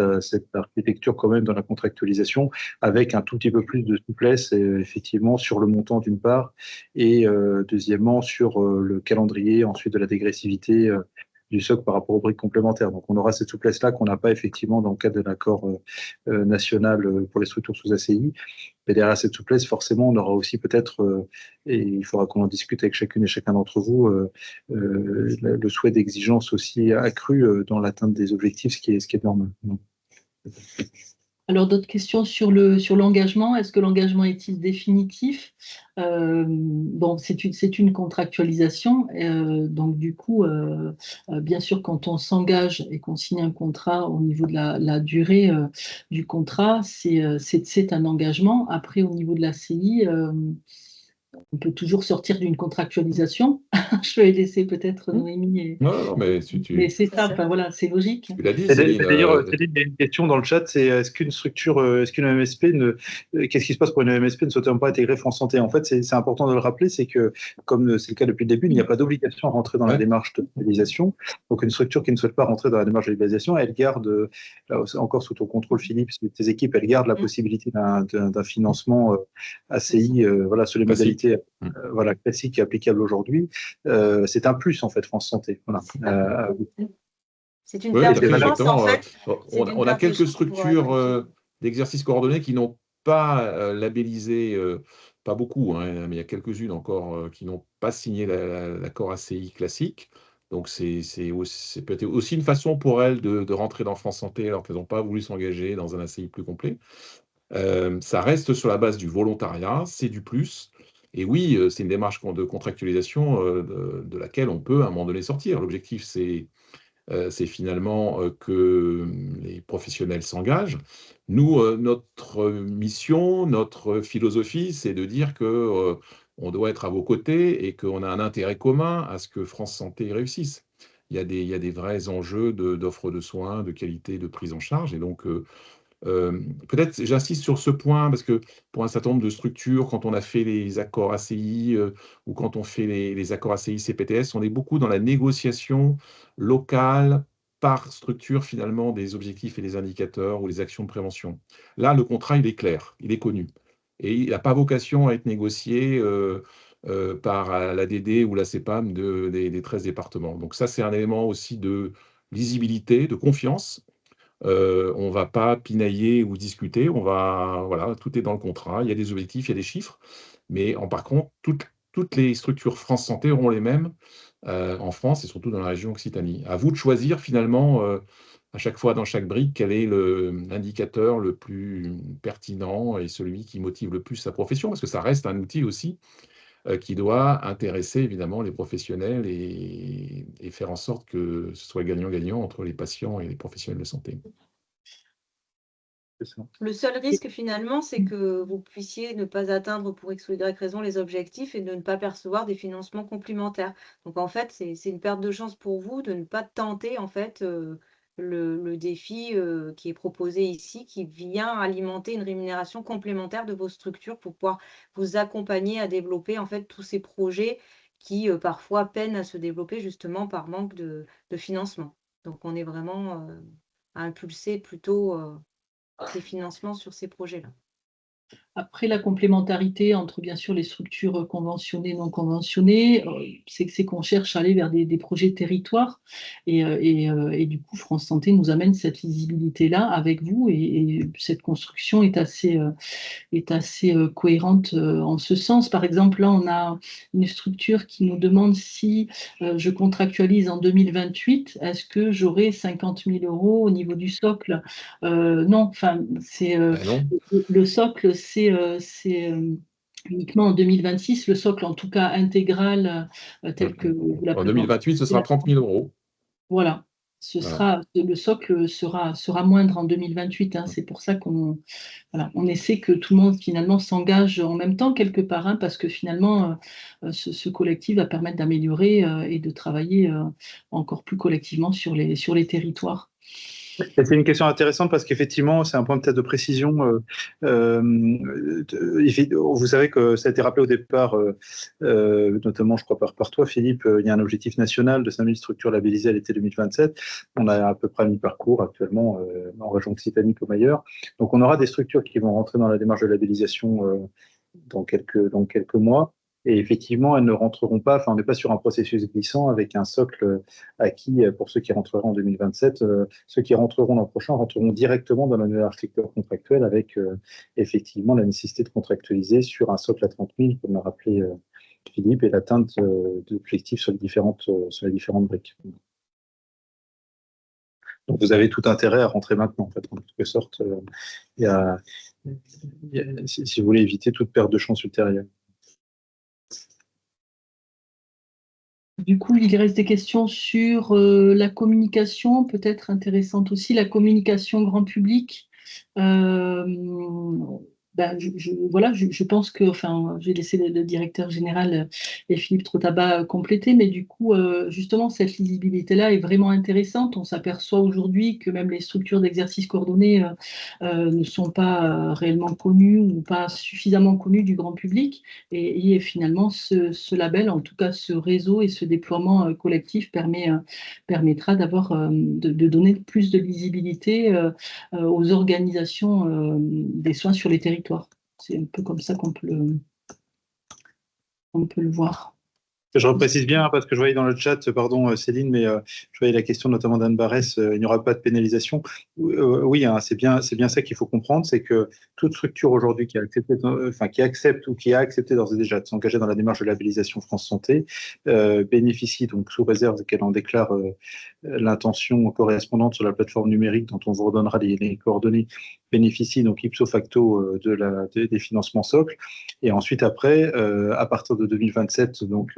S1: architecture quand même dans la contractualisation, avec un tout petit peu plus de souplesse, effectivement, sur le montant d'une part, et deuxièmement sur le calendrier, ensuite de la dégressivité du socle par rapport aux briques complémentaires. Donc on aura cette souplesse-là qu'on n'a pas effectivement dans le cadre de l'accord national pour les structures sous ACI. Mais derrière cette souplesse, forcément, on aura aussi peut-être, et il faudra qu'on en discute avec chacune et chacun d'entre vous, le souhait d'exigence aussi accru dans l'atteinte des objectifs, ce qui est normal.
S4: Alors, d'autres questions sur l'engagement. Est-ce que l'engagement est-il définitif? Bon, c'est une contractualisation. Donc, du coup, bien sûr, quand on s'engage et qu'on signe un contrat au niveau de la durée du contrat, c'est un engagement. Après, au niveau de la CI, on peut toujours sortir d'une contractualisation. Je vais laisser peut-être Noémie.
S2: Non, mais
S4: Mais c'est ça, enfin, voilà, c'est logique.
S2: tu l'as dit, Céline.
S1: D'ailleurs, Céline, il y a une question dans le chat, c'est est-ce qu'une MSP qu'est-ce qui se passe pour une MSP ne souhaitant pas intégrer France Santé? En fait, c'est important de le rappeler, c'est que, comme c'est le cas depuis le début, il n'y a pas d'obligation à rentrer dans la démarche de labellisation. Donc, une structure qui ne souhaite pas rentrer dans la démarche de labellisation, elle garde, encore sous ton contrôle, Philippe, tes équipes, elle garde la possibilité d'un financement ACI, voilà, sur les modalités voilà, classiques et applicables aujourd'hui. C'est un plus, en fait, France Santé. Voilà.
S5: C'est une perte de chance, en fait.
S2: On a quelques structures d'exercice coordonné qui n'ont pas labellisé, pas beaucoup, hein, mais il y a quelques-unes encore qui n'ont pas signé l'accord ACI classique. Donc, c'est peut-être aussi une façon pour elles de rentrer dans France Santé alors qu'elles n'ont pas voulu s'engager dans un ACI plus complet. Ça reste sur la base du volontariat, c'est du plus. Et oui, c'est une démarche de contractualisation de laquelle on peut à un moment donné sortir. L'objectif, c'est finalement que les professionnels s'engagent. Nous, notre mission, notre philosophie, c'est de dire que on doit être à vos côtés et qu'on a un intérêt commun à ce que France Santé réussisse. Il y a des vrais enjeux d'offre de soins, de qualité, de prise en charge. Et donc, peut-être j'insiste sur ce point parce que pour un certain nombre de structures, quand on a fait les accords ACI ou quand on fait les accords ACI CPTS, on est beaucoup dans la négociation locale par structure finalement des objectifs et des indicateurs ou les actions de prévention. Là, le contrat, il est clair, il est connu. Et il n'a pas vocation à être négocié par l'ADD ou la CEPAM des 13 départements. Donc ça, c'est un élément aussi de lisibilité, de confiance. On ne va pas pinailler ou discuter, voilà, tout est dans le contrat, il y a des objectifs, il y a des chiffres, mais par contre, toutes les structures France Santé auront les mêmes en France et surtout dans la région Occitanie. À vous de choisir finalement, à chaque fois dans chaque brique, quel est l'indicateur le plus pertinent et celui qui motive le plus sa profession, parce que ça reste un outil aussi qui doit intéresser évidemment les professionnels et faire en sorte que ce soit gagnant-gagnant entre les patients et les professionnels de santé.
S1: C'est ça.
S5: Le seul risque finalement, c'est que vous puissiez ne pas atteindre pour X ou Y raison les objectifs et de ne pas percevoir des financements complémentaires. Donc en fait, c'est une perte de chance pour vous de ne pas tenter en fait le défi qui est proposé ici, qui vient alimenter une rémunération complémentaire de vos structures pour pouvoir vous accompagner à développer en fait tous ces projets qui parfois peinent à se développer justement par manque de financement. Donc on est vraiment à impulser plutôt des financements sur ces projets-là.
S4: Après, la complémentarité entre, bien sûr, les structures conventionnées et non conventionnées, c'est qu'on cherche à aller vers des projets territoires et du coup, France Santé nous amène cette lisibilité-là avec vous et cette construction est assez cohérente en ce sens. Par exemple, là, on a une structure qui nous demande si je contractualise en 2028, est-ce que j'aurai 50 000 € au niveau du socle? Non, enfin,
S2: Non.
S4: le socle, c'est uniquement en 2026, le socle en tout cas intégral tel que vous
S2: En
S4: l'appelez.
S2: 2028, ce sera 30 000 €.
S4: Voilà, le socle sera moindre en 2028. C'est pour ça qu'on essaie que tout le monde finalement s'engage en même temps quelque part, parce que finalement ce collectif va permettre d'améliorer et de travailler encore plus collectivement sur les territoires.
S1: C'est une question intéressante parce qu'effectivement, c'est un point peut-être de précision. Vous savez que ça a été rappelé au départ, notamment, je crois, par toi, Philippe, il y a un objectif national de 5000 structures labellisées à l'été 2027. On a à peu près mi-parcours actuellement en région Occitanie comme ailleurs. Donc, on aura des structures qui vont rentrer dans la démarche de labellisation dans quelques mois. Et effectivement, elles ne rentreront pas, enfin, on n'est pas sur un processus glissant avec un socle acquis pour ceux qui rentreront en 2027. Ceux qui rentreront l'an prochain rentreront directement dans la nouvelle architecture contractuelle avec effectivement la nécessité de contractualiser sur un socle à 30 000, comme l'a rappelé Philippe, et l'atteinte d'objectifs sur les différentes briques. Donc vous avez tout intérêt à rentrer maintenant, en fait, en quelque sorte, si vous voulez éviter toute perte de chance ultérieure.
S4: Du coup, il reste des questions sur la communication, peut-être intéressante aussi, la communication grand public. Je pense que, j'ai laissé le directeur général et Philippe Trottabat compléter, mais du coup, justement, cette lisibilité-là est vraiment intéressante. On s'aperçoit aujourd'hui que même les structures d'exercice coordonné ne sont pas réellement connues ou pas suffisamment connues du grand public. Et finalement, ce label, en tout cas ce réseau et ce déploiement collectif permettra de donner plus de lisibilité aux organisations des soins sur les territoires. C'est un peu comme ça qu'on peut le voir.
S1: Je reprécise bien, parce que je voyais dans le chat, pardon Céline, mais je voyais la question notamment d'Anne Barès, il n'y aura pas de pénalisation. Oui, c'est bien ça qu'il faut comprendre, c'est que toute structure aujourd'hui qui accepte ou qui a accepté d'ores et déjà de s'engager dans la démarche de labellisation France Santé bénéficie, donc sous réserve qu'elle en déclare l'intention correspondante sur la plateforme numérique dont on vous redonnera les coordonnées, bénéficie donc ipso facto des financements socles. Et ensuite, après, à partir de 2027, donc,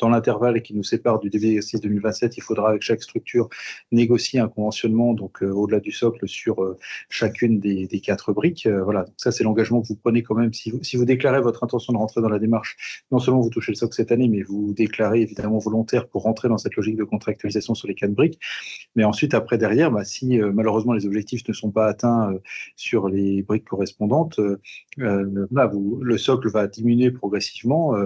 S1: dans l'intervalle qui nous sépare du début de l'exercice 2027, il faudra avec chaque structure négocier un conventionnement, donc au-delà du socle, sur chacune des 4 briques. Voilà, donc ça c'est l'engagement que vous prenez quand même. Si vous déclarez votre intention de rentrer dans la démarche, non seulement vous touchez le socle cette année, mais vous déclarez évidemment volontaire pour rentrer dans cette logique de contractualisation sur les 4 briques. Mais ensuite, après, derrière, si malheureusement les objectifs ne sont pas atteints sur les briques correspondantes, le socle va diminuer progressivement,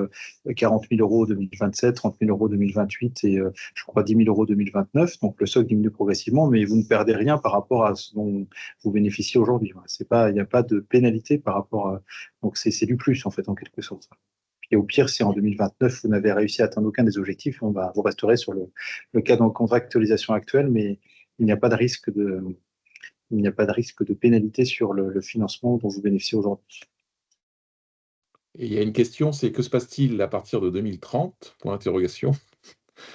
S1: 40 000 € 2027, 30 000 € 2028 et je crois 10 000 € 2029. Donc le socle diminue progressivement, mais vous ne perdez rien par rapport à ce dont vous bénéficiez aujourd'hui. Il n'y a pas de pénalité par rapport à... Donc c'est du plus, en fait, en quelque sorte. Et au pire, si en 2029, vous n'avez réussi à atteindre aucun des objectifs, vous resterez sur le cadre de contractualisation actuel, mais il n'y a pas de risque de pénalité sur le financement dont vous bénéficiez aujourd'hui.
S2: Et il y a une question, c'est que se passe-t-il à partir de 2030 ? Point d'interrogation.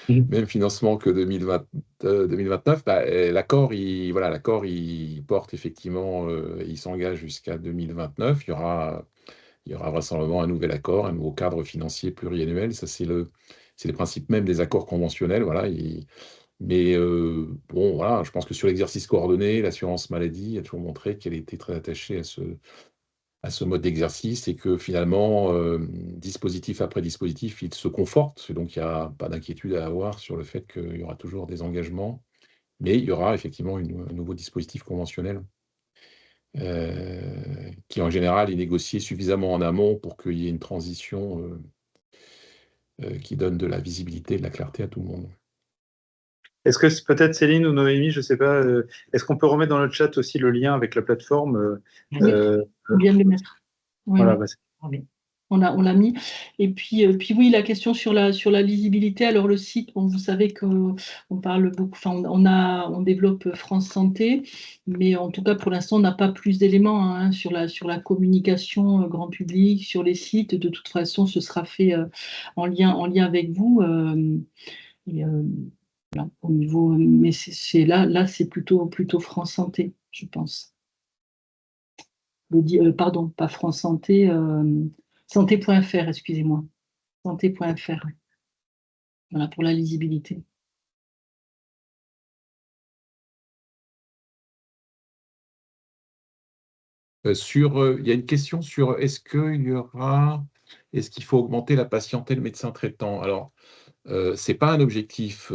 S2: Même financement que 2029. L'accord, il porte effectivement, il s'engage jusqu'à 2029. Il y aura vraisemblablement un nouvel accord, un nouveau cadre financier pluriannuel. Ça, c'est les principes même des accords conventionnels. Voilà, Mais bon, voilà, je pense que sur l'exercice coordonné, l'assurance maladie a toujours montré qu'elle était très attachée à ce mode d'exercice et que finalement, dispositif après dispositif, il se conforte. Et donc, il n'y a pas d'inquiétude à avoir sur le fait qu'il y aura toujours des engagements, mais il y aura effectivement un nouveau dispositif conventionnel qui, en général, est négocié suffisamment en amont pour qu'il y ait une transition qui donne de la visibilité et de la clarté à tout le monde.
S1: Est-ce que peut-être Céline ou Noémie, je ne sais pas, est-ce qu'on peut remettre dans le chat aussi le lien avec la plateforme
S4: Oui, on vient de le mettre. Oui,
S1: voilà,
S4: oui.
S1: bah,
S4: On l'a mis. Et puis oui, la question sur la lisibilité. Alors le site, bon, vous savez qu'on parle beaucoup, enfin on développe France Santé, mais en tout cas pour l'instant on n'a pas plus d'éléments hein, sur la communication grand public, sur les sites. De toute façon, ce sera fait en lien avec vous. Et, voilà, au niveau, mais là c'est plutôt France Santé, je pense. Pardon, pas France Santé, santé.fr, excusez-moi. Santé.fr. Voilà, pour la lisibilité.
S2: Il y a une question sur est-ce qu'il faut augmenter la patientèle de médecins traitants? Alors, ce n'est pas un objectif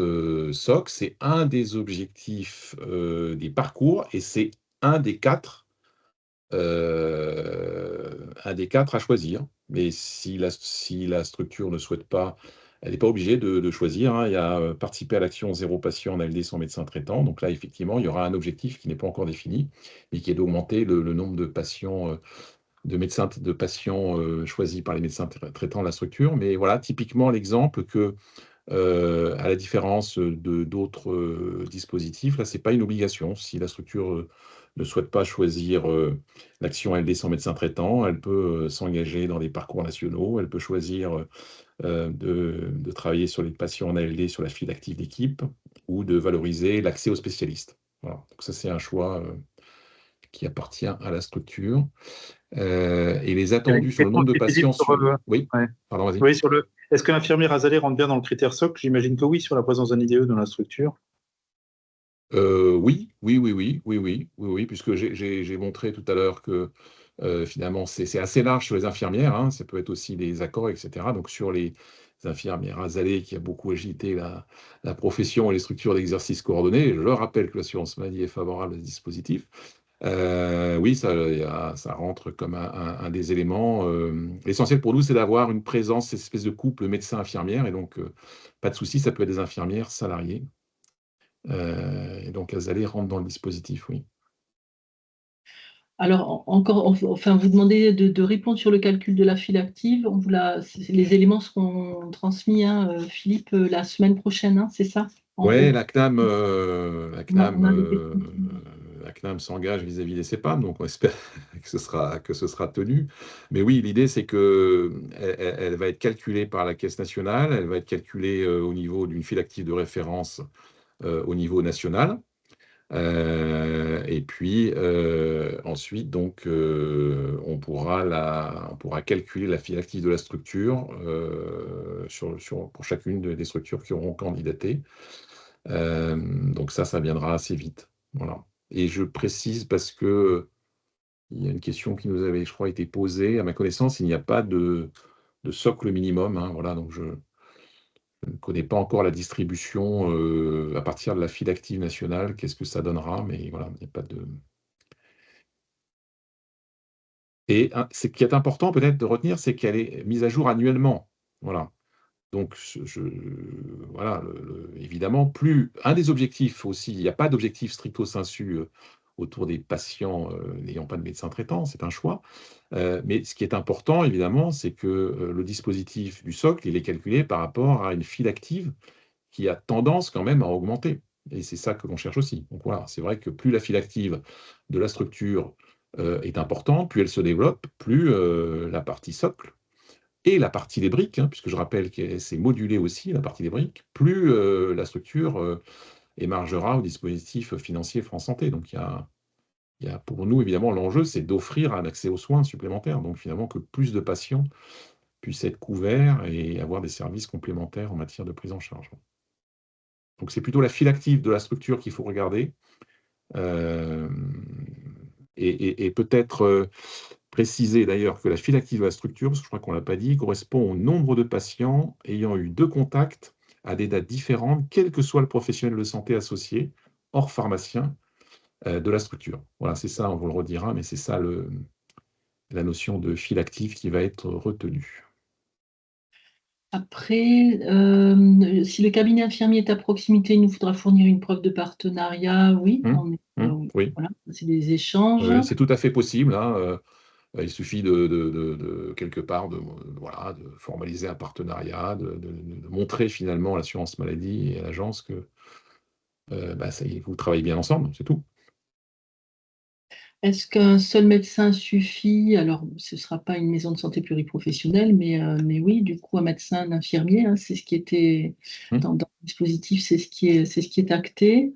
S2: SOC, c'est un des objectifs des parcours et c'est un des quatre à choisir. Mais si la structure ne souhaite pas, elle n'est pas obligée de choisir, hein. Il y a participer à l'action zéro patient en ALD sans médecin traitant. Donc là, effectivement, il y aura un objectif qui n'est pas encore défini, mais qui est d'augmenter le nombre de patients, de patients choisis par les médecins traitants de la structure. Mais voilà, typiquement l'exemple que, à la différence d'autres dispositifs, là, ce n'est pas une obligation. Si la structure ne souhaite pas choisir l'action LD sans médecin traitant, elle peut s'engager dans des parcours nationaux, elle peut choisir de travailler sur les patients en ALD sur la file active d'équipe ou de valoriser l'accès aux spécialistes. Voilà. Donc ça, c'est un choix qui appartient à la structure. Et les attendus sur le nombre de patients Oui,
S1: ouais.
S2: pardon, vas-y.
S1: Oui, est-ce que l'infirmière azalée rentre bien dans le critère SOC? J'imagine que oui, sur la présence d'un IDE dans la structure.
S2: Oui, puisque j'ai montré tout à l'heure que finalement c'est assez large sur les infirmières, hein, ça peut être aussi des accords, etc. Donc sur les infirmières azalées qui a beaucoup agité la profession et les structures d'exercice coordonné, je rappelle que l'assurance maladie est favorable à ce dispositif. Oui, ça rentre comme un des éléments. L'essentiel pour nous, c'est d'avoir une présence, cette espèce de couple médecin-infirmière, et donc pas de souci, ça peut être des infirmières salariées. Et donc azalée rentre dans le dispositif, oui.
S4: Alors, enfin, vous demandez de répondre sur le calcul de la file active. Les éléments seront transmis, hein, Philippe, la semaine prochaine, hein, c'est ça?
S2: Oui,
S4: La
S2: CNAM s'engage vis-à-vis des CEPAM, donc on espère que ce sera tenu. Mais oui, l'idée, c'est qu'elle va être calculée par la Caisse nationale, elle va être calculée au niveau d'une file active de référence au niveau national. Et puis ensuite, donc, on pourra calculer la file active de la structure pour chacune des structures qui auront candidaté. Donc ça viendra assez vite. Voilà. Et je précise parce que il y a une question qui nous avait, je crois, été posée. À ma connaissance, il n'y a pas de socle minimum, hein. Voilà, donc je ne connais pas encore la distribution à partir de la file active nationale, qu'est-ce que ça donnera, mais voilà, il n'y a pas de. Et ce qui est important peut-être de retenir, c'est qu'elle est mise à jour annuellement. Voilà. Donc, voilà, évidemment, un des objectifs aussi, il n'y a pas d'objectif stricto sensu autour des patients n'ayant pas de médecin traitant, c'est un choix. Mais ce qui est important, évidemment, c'est que le dispositif du socle, il est calculé par rapport à une file active qui a tendance quand même à augmenter. Et c'est ça que l'on cherche aussi. Donc voilà, c'est vrai que plus la file active de la structure est importante, plus elle se développe, plus la partie socle et la partie des briques, hein, puisque je rappelle que c'est modulé aussi, la partie des briques, plus la structure émargera au dispositif financier France Santé. Donc il y a pour nous, évidemment, l'enjeu, c'est d'offrir un accès aux soins supplémentaires. Donc finalement, que plus de patients puissent être couverts et avoir des services complémentaires en matière de prise en charge. Donc c'est plutôt la file active de la structure qu'il faut regarder. Et peut-être préciser d'ailleurs que la file active de la structure, parce que je crois qu'on ne l'a pas dit, correspond au nombre de patients ayant eu 2 contacts à des dates différentes, quel que soit le professionnel de santé associé, hors pharmacien, de la structure. Voilà, c'est ça, on vous le redira, mais c'est ça la notion de file active qui va être retenue.
S4: Après, si le cabinet infirmier est à proximité, il nous faudra fournir une preuve de partenariat. Oui,
S2: Oui.
S4: voilà, c'est des échanges.
S2: C'est tout à fait possible, hein, il suffit de quelque part voilà, de formaliser un partenariat, de montrer finalement à l'assurance maladie et à l'agence que vous travaillez bien ensemble, c'est tout.
S4: Est-ce qu'un seul médecin suffit? Alors, ce ne sera pas une maison de santé pluriprofessionnelle, mais oui, du coup, un médecin, un infirmier, hein, c'est ce qui était dans le dispositif, c'est ce qui est acté.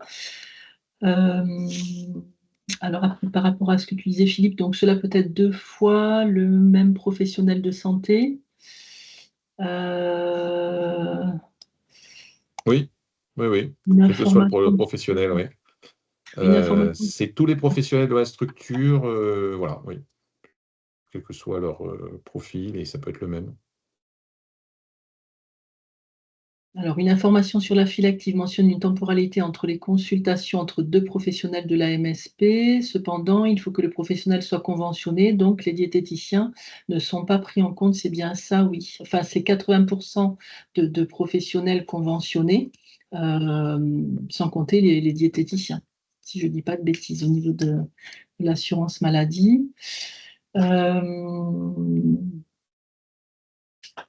S4: Alors, après, par rapport à ce que tu disais, Philippe, donc cela peut être 2 fois le même professionnel de santé.
S2: Oui.
S4: Une
S2: Quel que soit le
S4: information.
S2: professionnel, oui.
S4: Une information.
S2: C'est tous les professionnels de la structure, voilà, oui. Quel que soit leur profil, et ça peut être le même.
S4: Alors, une information sur la file active mentionne une temporalité entre les consultations entre 2 professionnels de la MSP. Cependant, il faut que le professionnel soit conventionné, donc les diététiciens ne sont pas pris en compte. C'est bien ça, oui. Enfin, c'est 80% de professionnels conventionnés, sans compter les diététiciens, si je ne dis pas de bêtises, au niveau de l'assurance maladie.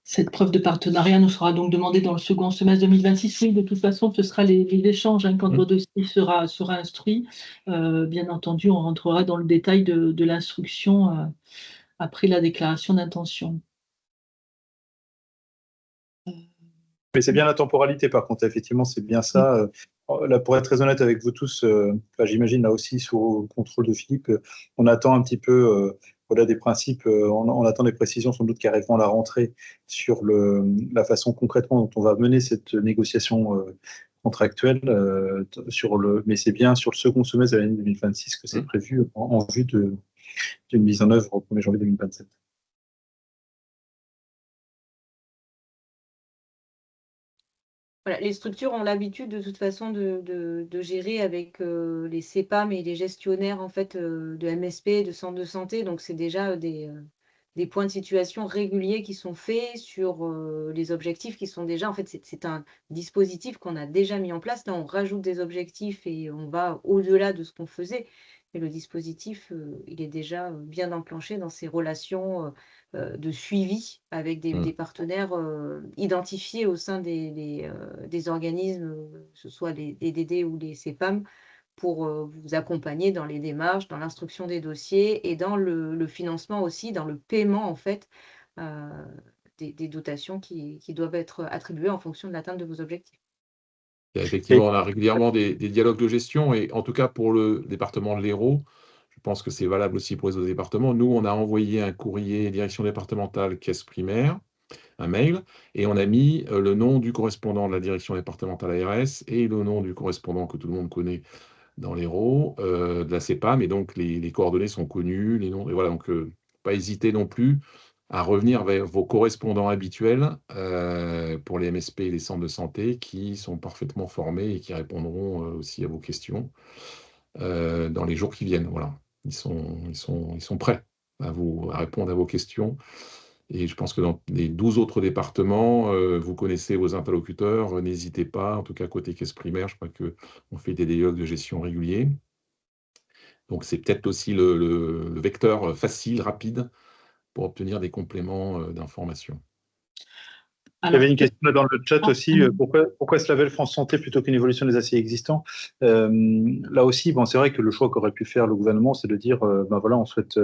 S4: Cette preuve de partenariat nous sera donc demandée dans le second semestre 2026. Oui, de toute façon, ce sera les échanges, hein, quand votre dossier sera instruit. Bien entendu, on rentrera dans le détail de l'instruction après la déclaration d'intention.
S1: Mais c'est bien la temporalité, par contre, effectivement, c'est bien ça. Là, pour être très honnête avec vous tous, j'imagine là aussi sous contrôle de Philippe, on attend un petit peu voilà, des principes, on attend des précisions sans doute qui arriveront à la rentrée sur la façon concrètement dont on va mener cette négociation contractuelle, mais c'est bien sur le second semestre de l'année 2026 que c'est prévu en vue d'une mise en œuvre au 1er janvier 2027.
S5: Voilà, les structures ont l'habitude de toute façon de gérer avec les CEPAM et les gestionnaires en fait, de MSP, de centres de santé. Donc, c'est déjà des points de situation réguliers qui sont faits sur les objectifs qui sont déjà… En fait, c'est un dispositif qu'on a déjà mis en place. Là, on rajoute des objectifs et on va au-delà de ce qu'on faisait. Mais le dispositif, il est déjà bien enclenché dans ces relations de suivi avec des partenaires identifiés au sein des organismes, que ce soit les DD ou les CEPAM, pour vous accompagner dans les démarches, dans l'instruction des dossiers et dans le financement aussi, dans le paiement en fait des dotations qui doivent être attribuées en fonction de l'atteinte de vos objectifs.
S2: Effectivement, on a régulièrement des dialogues de gestion, et en tout cas pour le département de l'Hérault, je pense que c'est valable aussi pour les autres départements. Nous, on a envoyé un courrier direction départementale caisse primaire, un mail, et on a mis le nom du correspondant de la direction départementale ARS et le nom du correspondant que tout le monde connaît dans l'Hérault, de la CEPAM, et donc les coordonnées sont connues, les noms, et voilà, donc pas hésiter non plus à revenir vers vos correspondants habituels pour les MSP et les centres de santé qui sont parfaitement formés et qui répondront aussi à vos questions dans les jours qui viennent. Voilà. Ils sont prêts à répondre à vos questions. Et je pense que dans les 12 autres départements, vous connaissez vos interlocuteurs, n'hésitez pas, en tout cas côté caisse primaire, je crois qu'on fait des dialogues de gestion réguliers. Donc c'est peut-être aussi le vecteur facile, rapide, pour obtenir des compléments d'information.
S1: Il y avait une question là dans le chat aussi, pourquoi ce label France Santé plutôt qu'une évolution des aciers existants? Là aussi, bon, c'est vrai que le choix qu'aurait pu faire le gouvernement, c'est de dire, voilà, on souhaite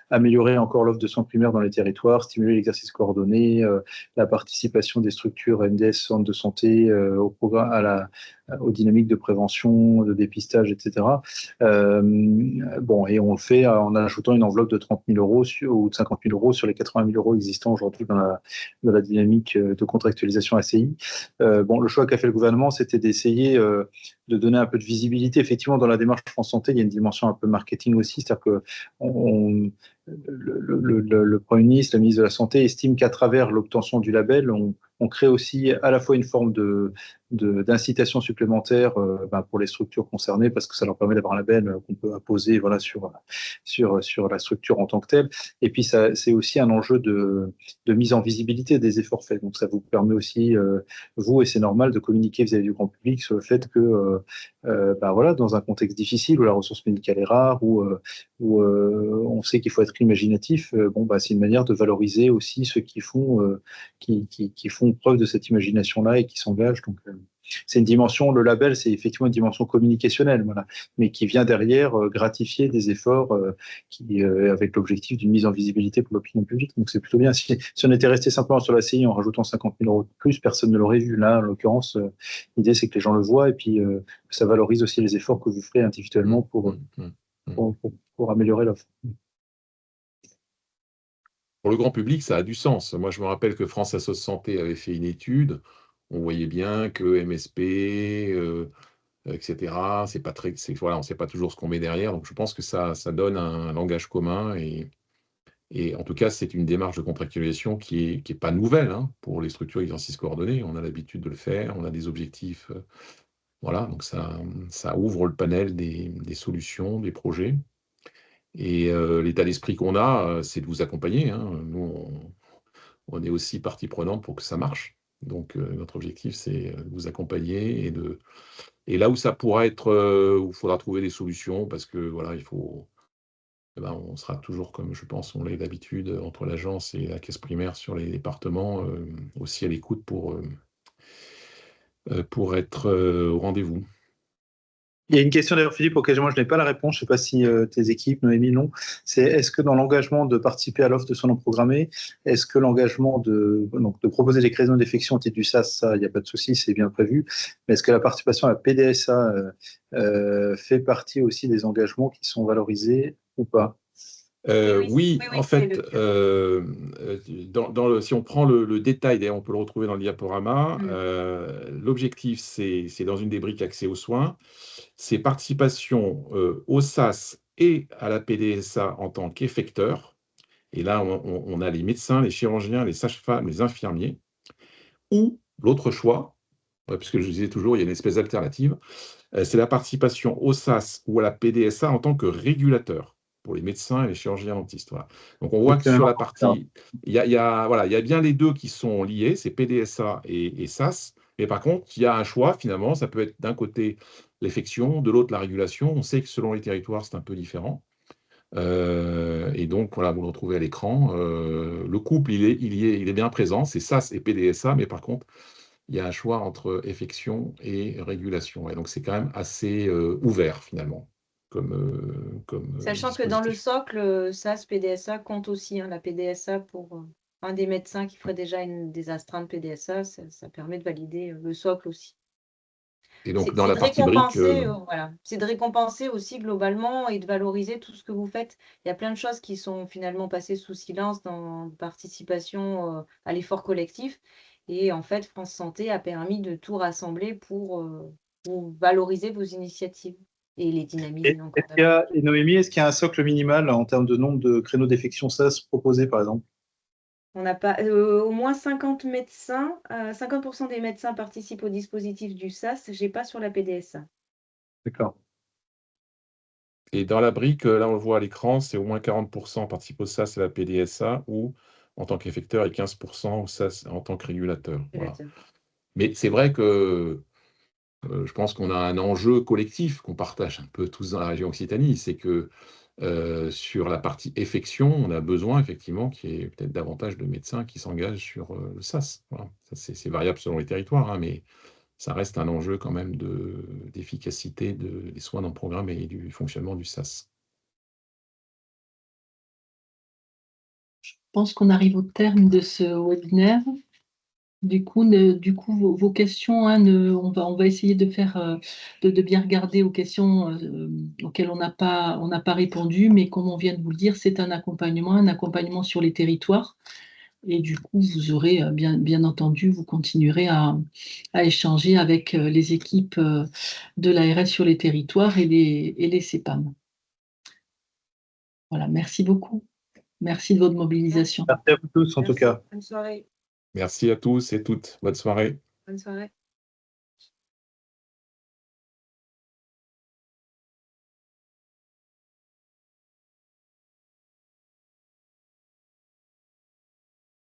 S1: améliorer encore l'offre de soins primaires dans les territoires, stimuler l'exercice coordonné, la participation des structures MDS, centres de santé, au programme, aux dynamiques de prévention, de dépistage, etc. Bon, et on le fait en ajoutant une enveloppe de 30 000 euros ou de 50 000 euros sur les 80 000 euros existants aujourd'hui dans la dynamique de contractualisation ACI. Bon, le choix qu'a fait le gouvernement, c'était d'essayer de donner un peu de visibilité. Effectivement, dans la démarche France Santé, il y a une dimension un peu marketing aussi, c'est-à-dire que le Premier ministre, le ministre de la Santé estime qu'à travers l'obtention du label, on crée aussi à la fois une forme d'incitation supplémentaire pour les structures concernées, parce que ça leur permet d'avoir un label qu'on peut apposer voilà, sur la structure en tant que telle. Et puis, c'est aussi un enjeu de mise en visibilité des efforts faits. Donc, ça vous permet aussi, vous, et c'est normal, de communiquer vis-à-vis du grand public sur le fait que, voilà, dans un contexte difficile où la ressource médicale est rare, où on sait qu'il faut être imaginatif, c'est une manière de valoriser aussi ceux qui font preuve de cette imagination-là et qui s'engagent. Donc, c'est une dimension, le label, c'est effectivement une dimension communicationnelle, voilà, mais qui vient derrière gratifier des efforts avec l'objectif d'une mise en visibilité pour l'opinion publique. Donc, c'est plutôt bien. Si on était resté simplement sur la CI en rajoutant 50 000 euros de plus, personne ne l'aurait vu. Là, en l'occurrence, l'idée, c'est que les gens le voient et puis ça valorise aussi les efforts que vous ferez individuellement pour améliorer l'offre.
S2: Pour le grand public, ça a du sens. Moi, je me rappelle que France Assos Santé avait fait une étude. On voyait bien que MSP, etc., voilà, on ne sait pas toujours ce qu'on met derrière. Donc, je pense que ça donne un langage commun. Et en tout cas, c'est une démarche de contractualisation qui est pas nouvelle hein, pour les structures d'exercice coordonné. On a l'habitude de le faire, on a des objectifs. Voilà, donc ça ouvre le panel des solutions, des projets. Et l'état d'esprit qu'on a, c'est de vous accompagner. Hein. Nous, on est aussi partie prenante pour que ça marche. Donc, notre objectif, c'est de vous accompagner et là où ça pourra être, où il faudra trouver des solutions, parce que voilà, on sera toujours, comme je pense, on l'est d'habitude, entre l'agence et la caisse primaire sur les départements, aussi à l'écoute pour être au rendez-vous.
S1: Il y a une question d'ailleurs, Philippe, auquel moi je n'ai pas la réponse. Je ne sais pas si tes équipes, Noémie, l'ont. C'est est-ce que dans l'engagement de participer à l'offre de soins non programmés, est-ce que l'engagement de proposer des créneaux d'effectuation au titre du SAS, ça, il n'y a pas de souci, c'est bien prévu. Mais est-ce que la participation à la PDSA fait partie aussi des engagements qui sont valorisés ou pas?
S2: Oui, en fait, si on prend le détail, d'ailleurs, on peut le retrouver dans le diaporama, l'objectif, c'est dans une des briques accès aux soins, c'est participation au SAS et à la PDSA en tant qu'effecteur. Et là, on a les médecins, les chirurgiens, les sages-femmes, les infirmiers. Ou l'autre choix, puisque je disais toujours, il y a une espèce d'alternative, c'est la participation au SAS ou à la PDSA en tant que régulateur pour les médecins et les chirurgiens dentistes. Voilà. Donc, on voit que sur la partie, il y a bien les deux qui sont liés, c'est PDSA et SAS. Mais par contre, il y a un choix, finalement, ça peut être d'un côté l'effection, de l'autre la régulation. On sait que selon les territoires, c'est un peu différent. Et donc, voilà, vous le retrouvez à l'écran. Le couple, il est bien présent, c'est SAS et PDSA, mais par contre, il y a un choix entre effection et régulation. Et donc, c'est quand même assez ouvert, finalement,
S5: Sachant que dans le socle, SAS, PDSA compte aussi. Hein, la PDSA, pour un des médecins qui ferait déjà des astreintes PDSA, ça permet de valider le socle aussi.
S2: Et donc, dans la partie brique...
S5: voilà. C'est de récompenser aussi globalement et de valoriser tout ce que vous faites. Il y a plein de choses qui sont finalement passées sous silence dans participation à l'effort collectif. Et en fait, France Santé a permis de tout rassembler pour valoriser vos initiatives et les dynamiser encore.
S1: Et Noémie, est-ce qu'il y a un socle minimal en termes de nombre de créneaux d'effection SAS proposés, par exemple?
S5: On n'a pas au moins 50 médecins, 50% des médecins participent au dispositif du SAS. Je n'ai pas sur la PDSA.
S1: D'accord.
S2: Et dans la brique, là, on le voit à l'écran, c'est au moins 40% participent au SAS et à la PDSA ou en tant qu'effecteur et 15% au SAS en tant que régulateur. Voilà. Mais c'est vrai que je pense qu'on a un enjeu collectif qu'on partage un peu tous dans la région Occitanie, c'est que sur la partie effection, on a besoin effectivement qu'il y ait peut-être davantage de médecins qui s'engagent sur le SAS. Voilà. C'est variable selon les territoires, hein, mais ça reste un enjeu quand même d'efficacité des soins non programmés et du fonctionnement du SAS.
S4: Je pense qu'on arrive au terme de ce webinaire. Du coup, vos questions, hein, on va essayer de faire, de bien regarder aux questions auxquelles on n'a pas répondu, mais comme on vient de vous le dire, c'est un accompagnement sur les territoires. Et du coup, vous aurez, bien entendu, vous continuerez à échanger avec les équipes de l'ARS sur les territoires et les CEPAM. Voilà, merci beaucoup. Merci de votre mobilisation.
S1: Merci à vous tous, en tout
S5: Merci.
S1: cas.
S5: Bonne soirée.
S2: Merci à tous et toutes. Bonne soirée.
S5: Bonne soirée.